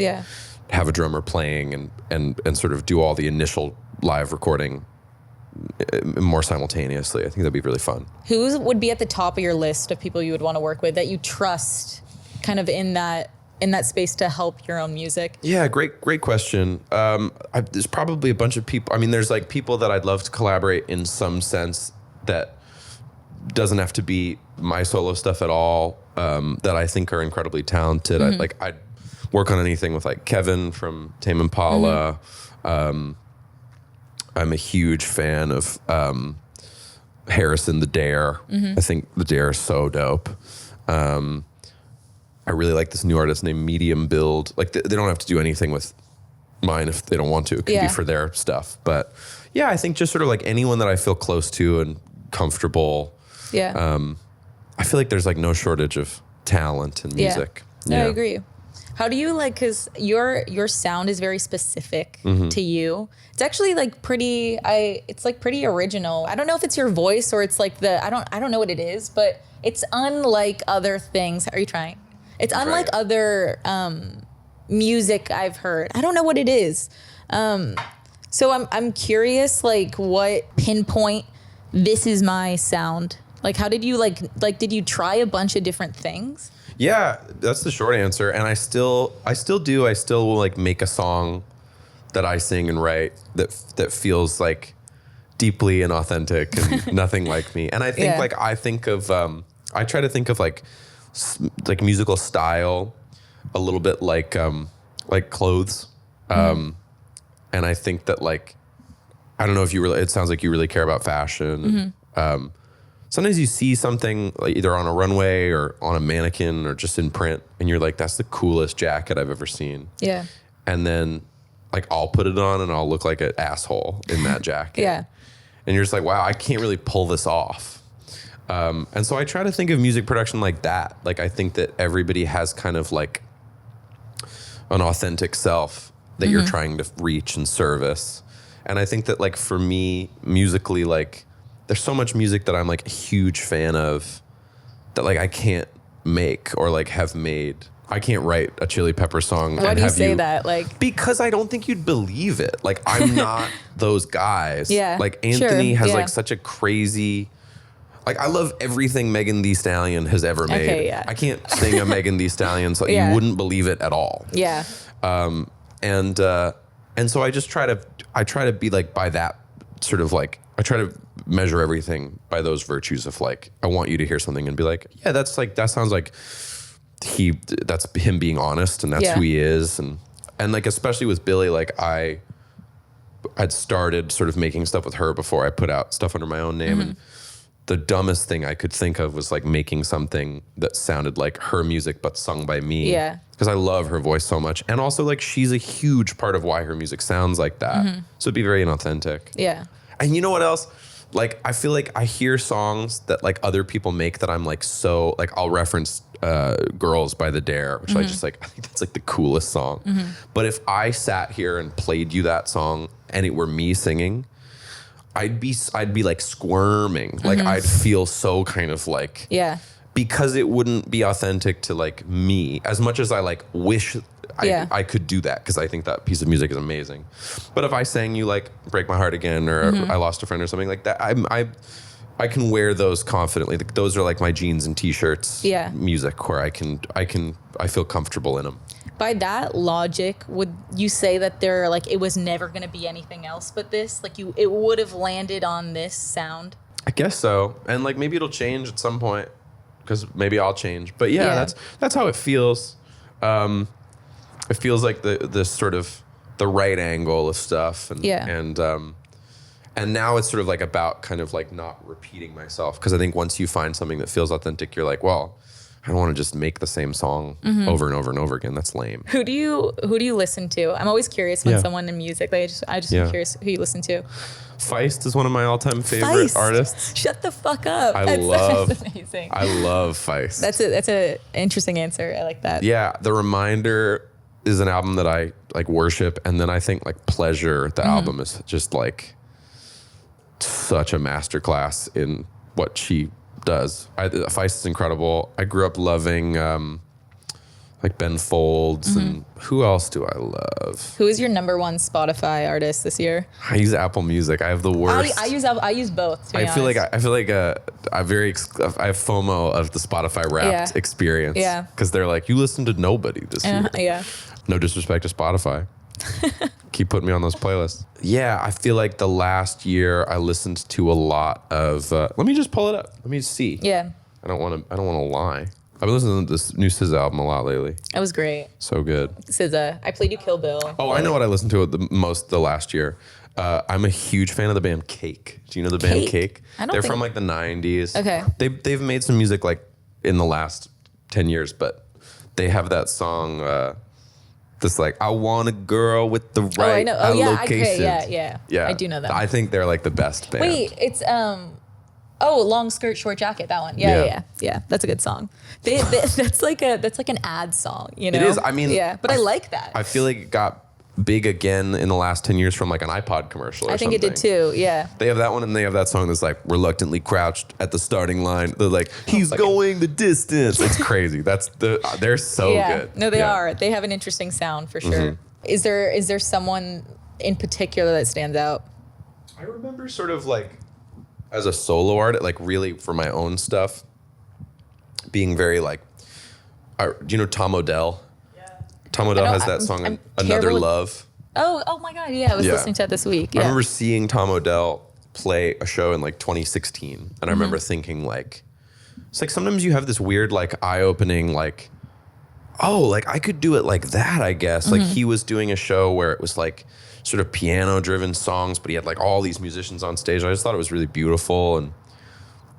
[SPEAKER 1] have a drummer playing and sort of do all the initial live recording more simultaneously. I think that'd be really fun.
[SPEAKER 2] Who would be at the top of your list of people you would want to work with that you trust kind of in that space to help your own music?
[SPEAKER 1] Yeah, great question. There's probably a bunch of people. I mean, there's like people that I'd love to collaborate in some sense that doesn't have to be my solo stuff at all, that I think are incredibly talented. I'd work on anything with like Kevin from Tame Impala. I'm a huge fan of Harrison the Dare. I think the Dare is so dope. I really like this new artist named Medium Build. Like they don't have to do anything with mine if they don't want to. It can be for their stuff. But yeah, I think just sort of like anyone that I feel close to and comfortable.
[SPEAKER 2] Yeah.
[SPEAKER 1] I feel like there's like no shortage of talent in music.
[SPEAKER 2] No, I agree. How do you like, cause your sound is very specific to you. It's actually like it's like pretty original. I don't know if it's your voice or it's like I don't know what it is, but it's unlike other things. Are you trying? It's unlike other music I've heard. I don't know what it is. So I'm curious, like what pinpoint this is my sound. Like how did you like did you try a bunch of different things?
[SPEAKER 1] Yeah, that's the short answer. And I still do. I still will like make a song that I sing and write that feels like deeply and authentic and nothing like me. And I think I try to think of like musical style a little bit like clothes. And I think that like, I don't know if it sounds like you really care about fashion. Sometimes you see something like either on a runway or on a mannequin or just in print and you're like, that's the coolest jacket I've ever seen.
[SPEAKER 2] Yeah.
[SPEAKER 1] And then like I'll put it on and I'll look like an asshole in that jacket.
[SPEAKER 2] Yeah.
[SPEAKER 1] And you're just like, wow, I can't really pull this off. And so I try to think of music production like that. Like I think that everybody has kind of like an authentic self that you're trying to reach and service. And I think that like for me musically, like there's so much music that I'm like a huge fan of that like I can't make or like have made. I can't write a Chili Pepper song.
[SPEAKER 2] Why do you say that? Like
[SPEAKER 1] because I don't think you'd believe it. Like I'm not those guys.
[SPEAKER 2] Yeah.
[SPEAKER 1] Like Anthony has like such a crazy. Like I love everything Megan Thee Stallion has ever made.
[SPEAKER 2] Okay, yeah.
[SPEAKER 1] I can't sing a Megan Thee Stallion, so you wouldn't believe it at all.
[SPEAKER 2] Yeah.
[SPEAKER 1] And so I just try to be like by that sort of like I try to measure everything by those virtues of like I want you to hear something and be like, yeah, that's like that sounds like that's him being honest and that's who he is and like especially with Billie, like I'd started sort of making stuff with her before I put out stuff under my own name and the dumbest thing I could think of was like making something that sounded like her music but sung by me.
[SPEAKER 2] Yeah.
[SPEAKER 1] Because I love her voice so much. And also like she's a huge part of why her music sounds like that. So it'd be very inauthentic.
[SPEAKER 2] Yeah.
[SPEAKER 1] And you know what else? Like I feel like I hear songs that like other people make that I'm like so like I'll reference Girls by the Dare, which I just like I think that's like the coolest song. But if I sat here and played you that song and it were me singing, I'd be like squirming. Like I'd feel so kind of like because it wouldn't be authentic to like me as much as I like wish I could do that because I think that piece of music is amazing. But if I sang you like Break My Heart Again or I Lost a Friend or something like that, I can wear those confidently. Those are like my jeans and t-shirts music where I feel comfortable in them.
[SPEAKER 2] By that logic, would you say that it was never going to be anything else but this? Like it would have landed on this sound? I
[SPEAKER 1] guess so. And like maybe it'll change at some point because maybe I'll change. But yeah, that's how it feels. It feels like the sort of the right angle of stuff. And now it's sort of like about kind of like not repeating myself. Because I think once you find something that feels authentic, you're like, well, I don't want to just make the same song over and over and over again. That's lame.
[SPEAKER 2] Who do you listen to? I'm always curious when someone in music, I just am curious who you listen to.
[SPEAKER 1] Feist is one of my all-time favorite artists.
[SPEAKER 2] Shut the fuck up.
[SPEAKER 1] That's
[SPEAKER 2] amazing.
[SPEAKER 1] I love Feist.
[SPEAKER 2] That's a interesting answer. I like that.
[SPEAKER 1] Yeah, The Reminder is an album that I like worship, and then I think like Pleasure, the album is just like such a masterclass in what she does. Feist is incredible. I grew up loving like Ben Folds and who else do I love?
[SPEAKER 2] Who is your number one Spotify artist this year?
[SPEAKER 1] I use Apple Music. I have the worst.
[SPEAKER 2] I use both. To be honest.
[SPEAKER 1] I feel like I have FOMO of the Spotify Wrapped experience.
[SPEAKER 2] Yeah.
[SPEAKER 1] Because they're like, you listen to nobody this year.
[SPEAKER 2] Yeah.
[SPEAKER 1] No disrespect to Spotify. Keep putting me on those playlists. Yeah, I feel like the last year I listened to a lot of. Let me just pull it up. Let me see.
[SPEAKER 2] Yeah.
[SPEAKER 1] I don't want to lie. I've been listening to this new SZA album a lot lately.
[SPEAKER 2] It was great.
[SPEAKER 1] So good.
[SPEAKER 2] SZA. I played you Kill Bill.
[SPEAKER 1] Oh, I know what I listened to the most the last year. I'm a huge fan of the band Cake. Do you know the band Cake?
[SPEAKER 2] I don't
[SPEAKER 1] They're
[SPEAKER 2] think-
[SPEAKER 1] from like the 90s.
[SPEAKER 2] Okay.
[SPEAKER 1] They've made some music like in the last 10 years, but they have that song this like I want a girl with the right
[SPEAKER 2] I know. Oh, yeah.
[SPEAKER 1] location.
[SPEAKER 2] Yeah. I do know that.
[SPEAKER 1] I think they're like the best band.
[SPEAKER 2] Wait, it's long skirt, short jacket. That one. Yeah. That's a good song. That's like an ad song. You know.
[SPEAKER 1] It is. I mean,
[SPEAKER 2] yeah, but I like that.
[SPEAKER 1] I feel like it got big again in the last 10 years from like an iPod commercial or
[SPEAKER 2] I think
[SPEAKER 1] something.
[SPEAKER 2] it did too. Yeah.
[SPEAKER 1] They have that one, and they have that song that's like reluctantly crouched at the starting line. They're like, he's going the distance. It's crazy. They're so good.
[SPEAKER 2] No, they are. They have an interesting sound for sure. Is there someone in particular that stands out?
[SPEAKER 1] I remember sort of like as a solo artist, like really for my own stuff, being very like, do you know Tom Odell? Tom Odell has that song, Another Love.
[SPEAKER 2] Oh my God. Yeah, I was listening to that this week. Yeah.
[SPEAKER 1] I remember seeing Tom Odell play a show in like 2016. And I remember thinking like, it's like sometimes you have this weird like eye-opening like, oh, like I could do it like that, I guess. Like he was doing a show where it was like sort of piano-driven songs, but he had like all these musicians on stage. I just thought it was really beautiful. And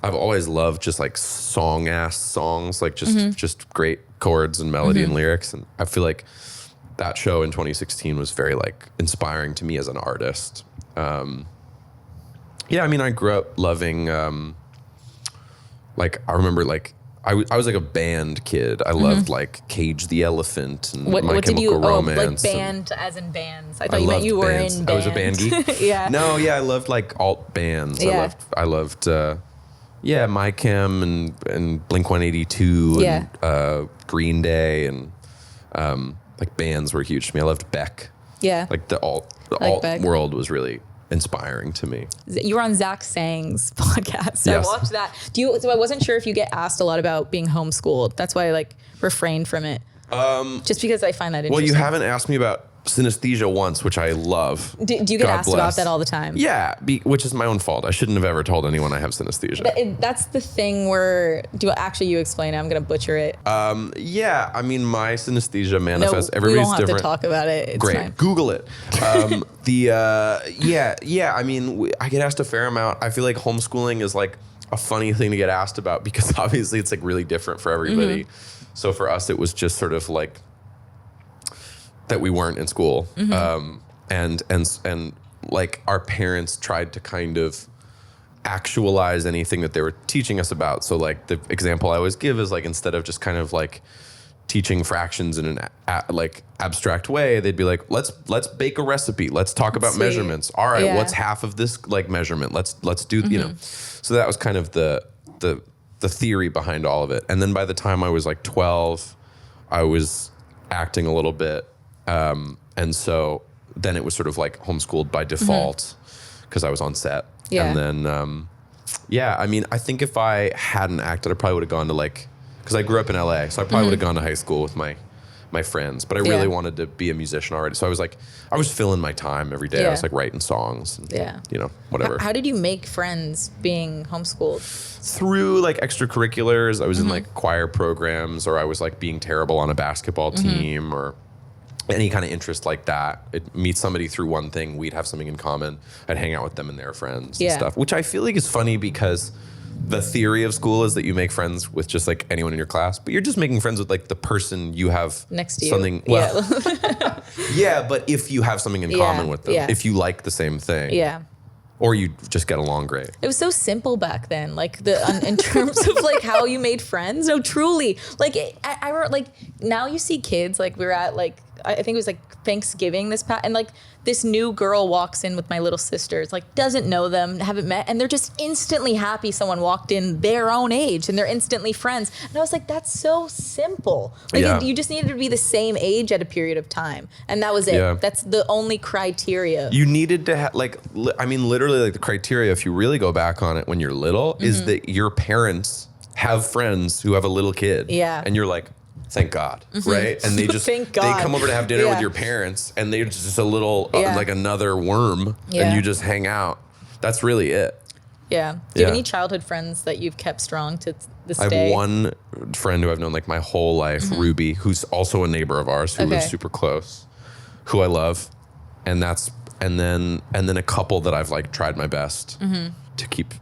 [SPEAKER 1] I've always loved just like song-ass songs, like just great chords and melody and lyrics. And I feel like that show in 2016 was very like inspiring to me as an artist. Yeah, I mean, I grew up loving, like, I remember like, I was like a band kid. I loved like Cage the Elephant and My Chemical Romance.
[SPEAKER 2] Like band as in bands. I thought you meant you were
[SPEAKER 1] bands.
[SPEAKER 2] in band.
[SPEAKER 1] I was a band geek?
[SPEAKER 2] Yeah.
[SPEAKER 1] No, yeah, I loved like alt bands.
[SPEAKER 2] Yeah.
[SPEAKER 1] I loved My Chem and Blink-182 and Green Day and like bands were huge to me. I loved Beck.
[SPEAKER 2] Yeah.
[SPEAKER 1] Like the alt
[SPEAKER 2] Beck.
[SPEAKER 1] world was really inspiring to me.
[SPEAKER 2] You were on Zach Sang's podcast.
[SPEAKER 1] Yes.
[SPEAKER 2] I watched that. So I wasn't sure if you get asked a lot about being homeschooled. That's why I like refrained from it. Just because I find that interesting.
[SPEAKER 1] Well, you haven't asked me about synesthesia once, which I love.
[SPEAKER 2] Do you get asked about that all the time?
[SPEAKER 1] Yeah, which is my own fault. I shouldn't have ever told anyone I have synesthesia.
[SPEAKER 2] That's the thing where, you explain it? I'm going to butcher it.
[SPEAKER 1] Yeah, I mean, my synesthesia manifests.
[SPEAKER 2] We
[SPEAKER 1] Everybody's
[SPEAKER 2] won't have
[SPEAKER 1] different.
[SPEAKER 2] to talk about it. It's
[SPEAKER 1] Great.
[SPEAKER 2] fine.
[SPEAKER 1] Google it. Yeah. I mean, I get asked a fair amount. I feel like homeschooling is like a funny thing to get asked about because obviously it's like really different for everybody. So for us, it was just sort of like that we weren't in school. And like our parents tried to kind of actualize anything that they were teaching us about. So like the example I always give is like, instead of just kind of like teaching fractions in an like abstract way, they'd be like, let's bake a recipe. Let's talk about measurements. All right, what's half of this like measurement? Let's do, you know. So that was kind of the theory behind all of it. And then by the time I was like 12, I was acting a little bit. And so then it was sort of like homeschooled by default because I was on set.
[SPEAKER 2] Yeah.
[SPEAKER 1] And then, I mean, I think if I hadn't acted, I probably would have gone to like, because I grew up in LA, so I probably would have gone to high school with my friends, but I really wanted to be a musician already. So I was filling my time every day. I was like writing songs and, you know, whatever.
[SPEAKER 2] How did you make friends being homeschooled?
[SPEAKER 1] Through like extracurriculars. I was in like choir programs, or I was like being terrible on a basketball team, or any kind of interest like that. I'd meet somebody through one thing, we'd have something in common. I'd hang out with them and their friends and stuff, which I feel like is funny because the theory of school is that you make friends with just like anyone in your class, but you're just making friends with like the person you have
[SPEAKER 2] next to you.
[SPEAKER 1] Something, well, yeah, but if you have something in common with them, if you like the same thing, or you just get along great.
[SPEAKER 2] It was so simple back then, like in terms of like how you made friends. No, truly, like I wrote like now you see kids like we were at like I think it was like Thanksgiving this past, and like this new girl walks in with my little sisters, like doesn't know them, haven't met, and they're just instantly happy someone walked in their own age, and they're instantly friends. And I was like, that's so simple. Like you just needed to be the same age at a period of time, and that was it.
[SPEAKER 1] Yeah.
[SPEAKER 2] That's the only criteria.
[SPEAKER 1] You needed to have like, I mean, literally like the criteria, if you really go back on it when you're little, is that your parents have friends who have a little kid.
[SPEAKER 2] Yeah.
[SPEAKER 1] And you're like, thank God, right? And they just
[SPEAKER 2] Thank
[SPEAKER 1] they
[SPEAKER 2] God.
[SPEAKER 1] come over to have dinner
[SPEAKER 2] Yeah.
[SPEAKER 1] with your parents, and they're just a little
[SPEAKER 2] Yeah.
[SPEAKER 1] like another worm,
[SPEAKER 2] Yeah.
[SPEAKER 1] and you just hang out. That's really it.
[SPEAKER 2] Yeah. Do you have
[SPEAKER 1] Yeah.
[SPEAKER 2] any childhood friends that you've kept strong to this
[SPEAKER 1] I
[SPEAKER 2] day?
[SPEAKER 1] have one friend who I've known like my whole life, Ruby, who's also a neighbor of ours who lives
[SPEAKER 2] Okay.
[SPEAKER 1] super close, who I love, and then a couple that I've like tried my best to keep,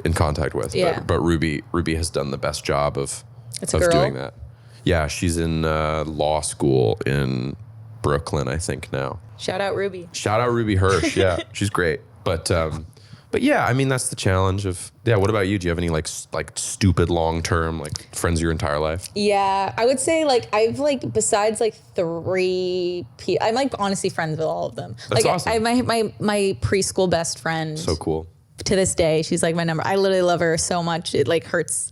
[SPEAKER 1] in contact with.
[SPEAKER 2] Yeah.
[SPEAKER 1] But Ruby has done the best job of
[SPEAKER 2] It's a girl?
[SPEAKER 1] doing that. Yeah, she's in law school in Brooklyn, I think now.
[SPEAKER 2] Shout out Ruby.
[SPEAKER 1] Shout out Ruby Hirsch. Yeah, she's great. But yeah, I mean that's the challenge of What about you? Do you have any like stupid long term like friends your entire life?
[SPEAKER 2] Yeah, I would say like I've like besides like 3 people, I'm like honestly friends with all of them.
[SPEAKER 1] That's
[SPEAKER 2] like
[SPEAKER 1] awesome.
[SPEAKER 2] I have my preschool best friend.
[SPEAKER 1] So cool.
[SPEAKER 2] To this day, she's like my number. I literally love her so much. It like hurts.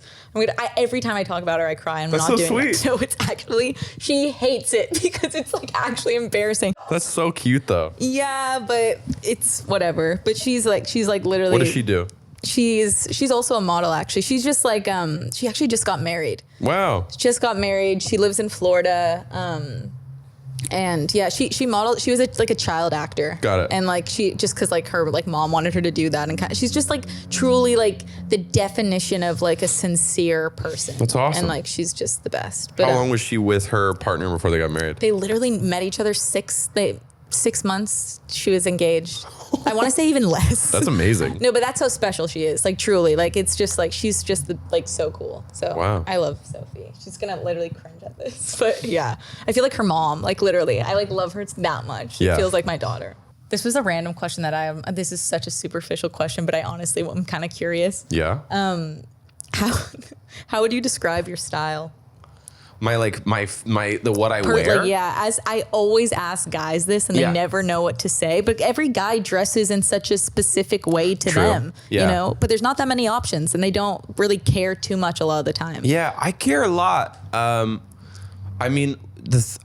[SPEAKER 2] Every time I talk about her, I cry. I'm
[SPEAKER 1] That's
[SPEAKER 2] not
[SPEAKER 1] so
[SPEAKER 2] doing
[SPEAKER 1] sweet.
[SPEAKER 2] it. So it's actually, she hates it because it's like actually embarrassing.
[SPEAKER 1] That's so cute though.
[SPEAKER 2] Yeah, but it's whatever. But she's like literally.
[SPEAKER 1] What does she do?
[SPEAKER 2] She's also a model actually. She's just like she actually just got married.
[SPEAKER 1] Wow.
[SPEAKER 2] Just got married. She lives in Florida. And yeah, she modeled. She was like a child actor.
[SPEAKER 1] Got it.
[SPEAKER 2] And like she just because like her like mom wanted her to do that, and she's just like truly like the definition of like a sincere person.
[SPEAKER 1] That's awesome.
[SPEAKER 2] And like she's just the best. But
[SPEAKER 1] How long was she with her partner before they got married?
[SPEAKER 2] they literally met each other 6 months. She was engaged. I want to say even less.
[SPEAKER 1] That's amazing.
[SPEAKER 2] No, but that's how special she is. Like truly, like it's just like she's just like so cool. So
[SPEAKER 1] Wow.
[SPEAKER 2] I love Sophie. She's gonna literally cringe at this, but yeah, I feel like her mom. Like literally, I like love her that much. She
[SPEAKER 1] Yeah.
[SPEAKER 2] feels like my daughter. This was a random question that I am. This is such a superficial question, but I honestly am kind of curious.
[SPEAKER 1] Yeah.
[SPEAKER 2] How would you describe your style?
[SPEAKER 1] What I wear.
[SPEAKER 2] Like, yeah, as I always ask guys this, and they
[SPEAKER 1] Yeah.
[SPEAKER 2] never know what to say. But every guy dresses in such a specific way to
[SPEAKER 1] True.
[SPEAKER 2] them,
[SPEAKER 1] Yeah.
[SPEAKER 2] But there's not that many options, and they don't really care too much a lot of the time.
[SPEAKER 1] Yeah, I care a lot. I mean,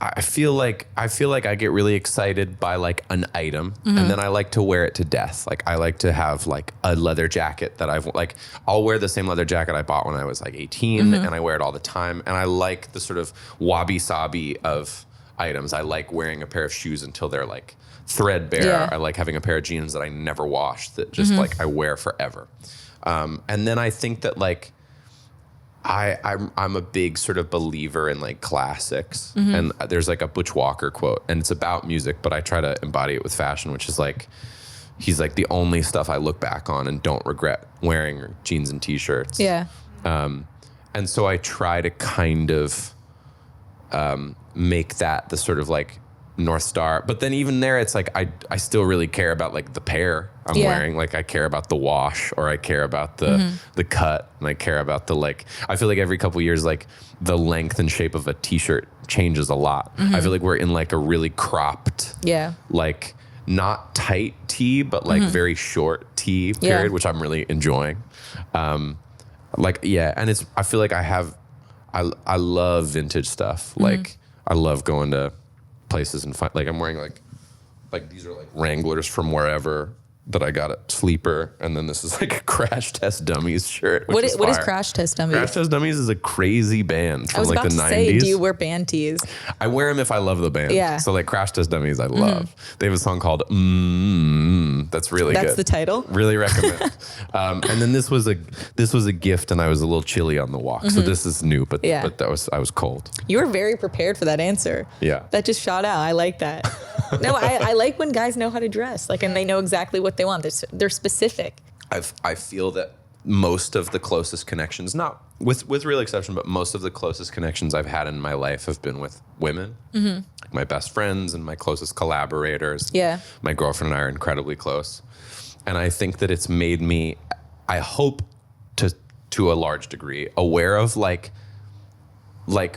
[SPEAKER 1] I feel like I get really excited by like an item, and then I like to wear it to death. Like I like to have like a leather jacket that I'll wear the same leather jacket I bought when I was like 18, and I wear it all the time. And I like the sort of wabi sabi of items. I like wearing a pair of shoes until they're like threadbare.
[SPEAKER 2] Yeah.
[SPEAKER 1] I like having a pair of jeans that I never wash that just like I wear forever. And then I think that like. I'm a big sort of believer in like classics, and there's like a Butch Walker quote, and it's about music, but I try to embody it with fashion, which is like, he's like the only stuff I look back on and don't regret wearing are jeans and t-shirts.
[SPEAKER 2] Yeah.
[SPEAKER 1] And so I try to kind of make that the sort of like North Star, but then even there, it's like I still really care about like the pair I'm wearing. Like I care about the wash, or I care about the cut, and I care about the like. I feel like every couple years, like the length and shape of a t-shirt changes a lot. I feel like we're in like a really cropped,
[SPEAKER 2] Yeah.
[SPEAKER 1] like not tight tee, but like very short tee period,
[SPEAKER 2] Yeah.
[SPEAKER 1] which I'm really enjoying. And I feel like I love vintage stuff. Like I love going to places and find, like I'm wearing like these are like Wranglers from wherever that I got at Sleeper, and then this is like a Crash Test Dummies shirt.
[SPEAKER 2] What is
[SPEAKER 1] fire.
[SPEAKER 2] Crash Test Dummies?
[SPEAKER 1] Crash Test Dummies is a crazy band
[SPEAKER 2] I
[SPEAKER 1] from
[SPEAKER 2] was
[SPEAKER 1] like
[SPEAKER 2] about
[SPEAKER 1] the
[SPEAKER 2] to
[SPEAKER 1] 90s.
[SPEAKER 2] say, do you wear band tees?
[SPEAKER 1] I wear them if I love the band.
[SPEAKER 2] Yeah.
[SPEAKER 1] So like Crash Test Dummies, I love. They have a song called That's really good.
[SPEAKER 2] That's the title?
[SPEAKER 1] Really recommend. And then this was a gift, and I was a little chilly on the walk. So this is new, but
[SPEAKER 2] Yeah.
[SPEAKER 1] but I was cold.
[SPEAKER 2] You were very prepared for that answer.
[SPEAKER 1] Yeah.
[SPEAKER 2] That just shot out. I like that. No, I like when guys know how to dress, like, and they know exactly what they want. They're specific.
[SPEAKER 1] I feel that most of the closest connections, not with real exception, but most of the closest connections I've had in my life have been with women. Like my best friends and my closest collaborators.
[SPEAKER 2] Yeah.
[SPEAKER 1] My girlfriend and I are incredibly close. And I think that it's made me, I hope to a large degree, aware of like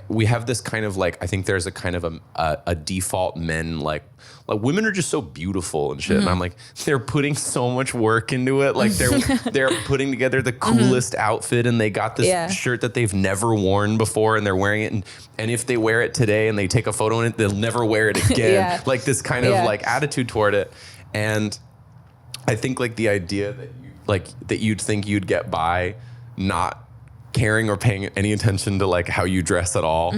[SPEAKER 1] we have this kind of like, I think there's a kind of a default men like women are just so beautiful and shit. And I'm like, they're putting so much work into it. Like they're putting together the coolest outfit, and they got this shirt that they've never worn before, and they're wearing it. And if they wear it today and they take a photo in it, they'll never wear it again.
[SPEAKER 2] Yeah.
[SPEAKER 1] Like this kind of like attitude toward it. And I think like the idea that that you'd think you'd get by not caring or paying any attention to like how you dress at all.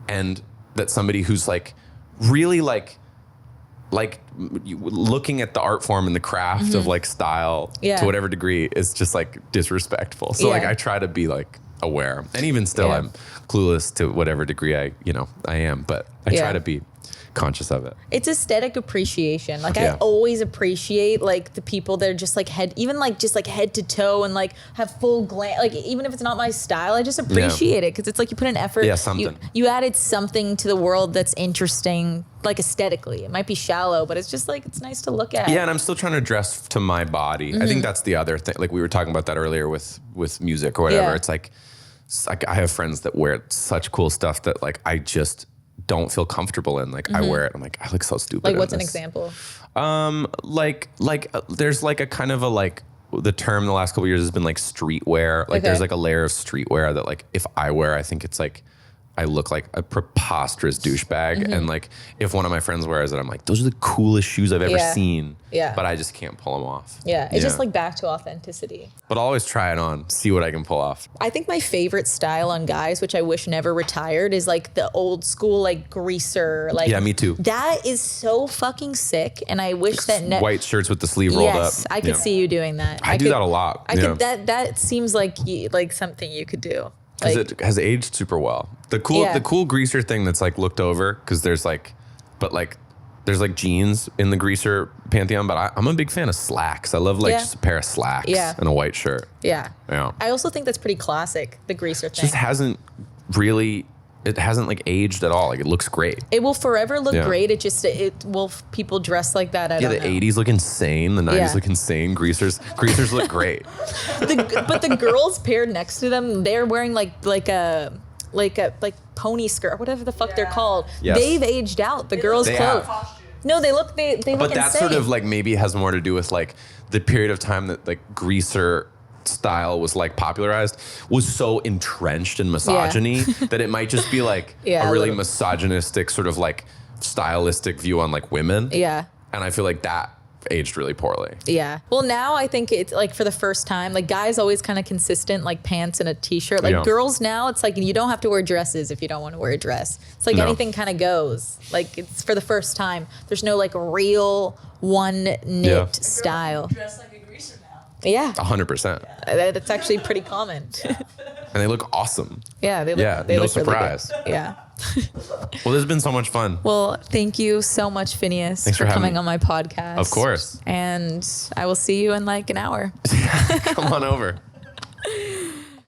[SPEAKER 1] And that somebody who's like really like looking at the art form and the craft of like style to whatever degree is just like disrespectful. So like I try to be like aware, and even still I'm clueless to whatever degree I am, but I try to be conscious of it.
[SPEAKER 2] It's aesthetic appreciation. Like I always appreciate like the people that are just like head to toe and like have full glam. Like even if it's not my style, I just appreciate it because it's like you put an effort.
[SPEAKER 1] Yeah, something.
[SPEAKER 2] You added something to the world that's interesting, like aesthetically. It might be shallow, but it's just like it's nice to look at.
[SPEAKER 1] Yeah, and I'm still trying to dress to my body. I think that's the other thing. Like we were talking about that earlier with music or whatever.
[SPEAKER 2] Yeah.
[SPEAKER 1] It's like I have friends that wear such cool stuff that like I just don't feel comfortable in. Like I wear it, I'm like, I look so stupid.
[SPEAKER 2] Like what's an example?
[SPEAKER 1] There's like a kind of a like the term the last couple of years has been like streetwear. Like there's like a layer of streetwear that like if I wear, I think it's like I look like a preposterous douchebag. And like if one of my friends wears it, I'm like, those are the coolest shoes I've ever seen.
[SPEAKER 2] Yeah.
[SPEAKER 1] But I just can't pull them off.
[SPEAKER 2] Yeah. It's just like back to authenticity.
[SPEAKER 1] But I'll always try it on, see what I can pull off.
[SPEAKER 2] I think my favorite style on guys, which I wish never retired, is like the old school like greaser. Like
[SPEAKER 1] Yeah, me too.
[SPEAKER 2] That is so fucking sick, and I wish that
[SPEAKER 1] White shirts with the sleeve rolled up.
[SPEAKER 2] Yes, I could see you doing that.
[SPEAKER 1] I do that a lot.
[SPEAKER 2] I could. That seems like like something you could do.
[SPEAKER 1] Because
[SPEAKER 2] Like,
[SPEAKER 1] it has aged super well. The cool greaser thing that's like looked over because there's like jeans in the greaser pantheon, but I'm a big fan of slacks. I love like just a pair of slacks and a white shirt.
[SPEAKER 2] yeah.
[SPEAKER 1] Yeah.
[SPEAKER 2] I also think that's pretty classic, the greaser thing.
[SPEAKER 1] Just hasn't like aged at all. Like it looks great.
[SPEAKER 2] It will forever look great. People dress like that. I don't know.
[SPEAKER 1] The 80s look insane. The 90s look insane. Greasers look great.
[SPEAKER 2] But the girls paired next to them, they're wearing like pony skirt, whatever the fuck they're called.
[SPEAKER 1] Yes.
[SPEAKER 2] They've aged out. The girls'
[SPEAKER 1] They
[SPEAKER 2] clothes.
[SPEAKER 1] have.
[SPEAKER 2] No, they look
[SPEAKER 1] But
[SPEAKER 2] insane.
[SPEAKER 1] that sort of like maybe has more to do with like the period of time that like greaser style was like popularized was so entrenched in misogyny that it might just be like a really misogynistic sort of like stylistic view on like women.
[SPEAKER 2] Yeah.
[SPEAKER 1] And I feel like that aged really poorly.
[SPEAKER 2] Yeah. Well, now I think it's like for the first time, like guys always kind of consistent, like pants and a t-shirt. Like girls now, it's like you don't have to wear dresses if you don't want to wear a dress. It's like anything kind of goes. Like it's for the first time. There's no like real one knit style.
[SPEAKER 3] Dress like a greaser now.
[SPEAKER 2] Yeah.
[SPEAKER 1] 100%.
[SPEAKER 2] That's actually pretty common.
[SPEAKER 1] And they look awesome.
[SPEAKER 2] Yeah. They look,
[SPEAKER 1] no
[SPEAKER 2] look
[SPEAKER 1] surprise.
[SPEAKER 2] Really good. Yeah.
[SPEAKER 1] Well, this has been so much fun.
[SPEAKER 2] Well, thank you so much, Finneas,
[SPEAKER 1] Thanks for
[SPEAKER 2] coming
[SPEAKER 1] having me.
[SPEAKER 2] on my podcast.
[SPEAKER 1] Of course.
[SPEAKER 2] And I will see you in like an hour.
[SPEAKER 1] Come on over.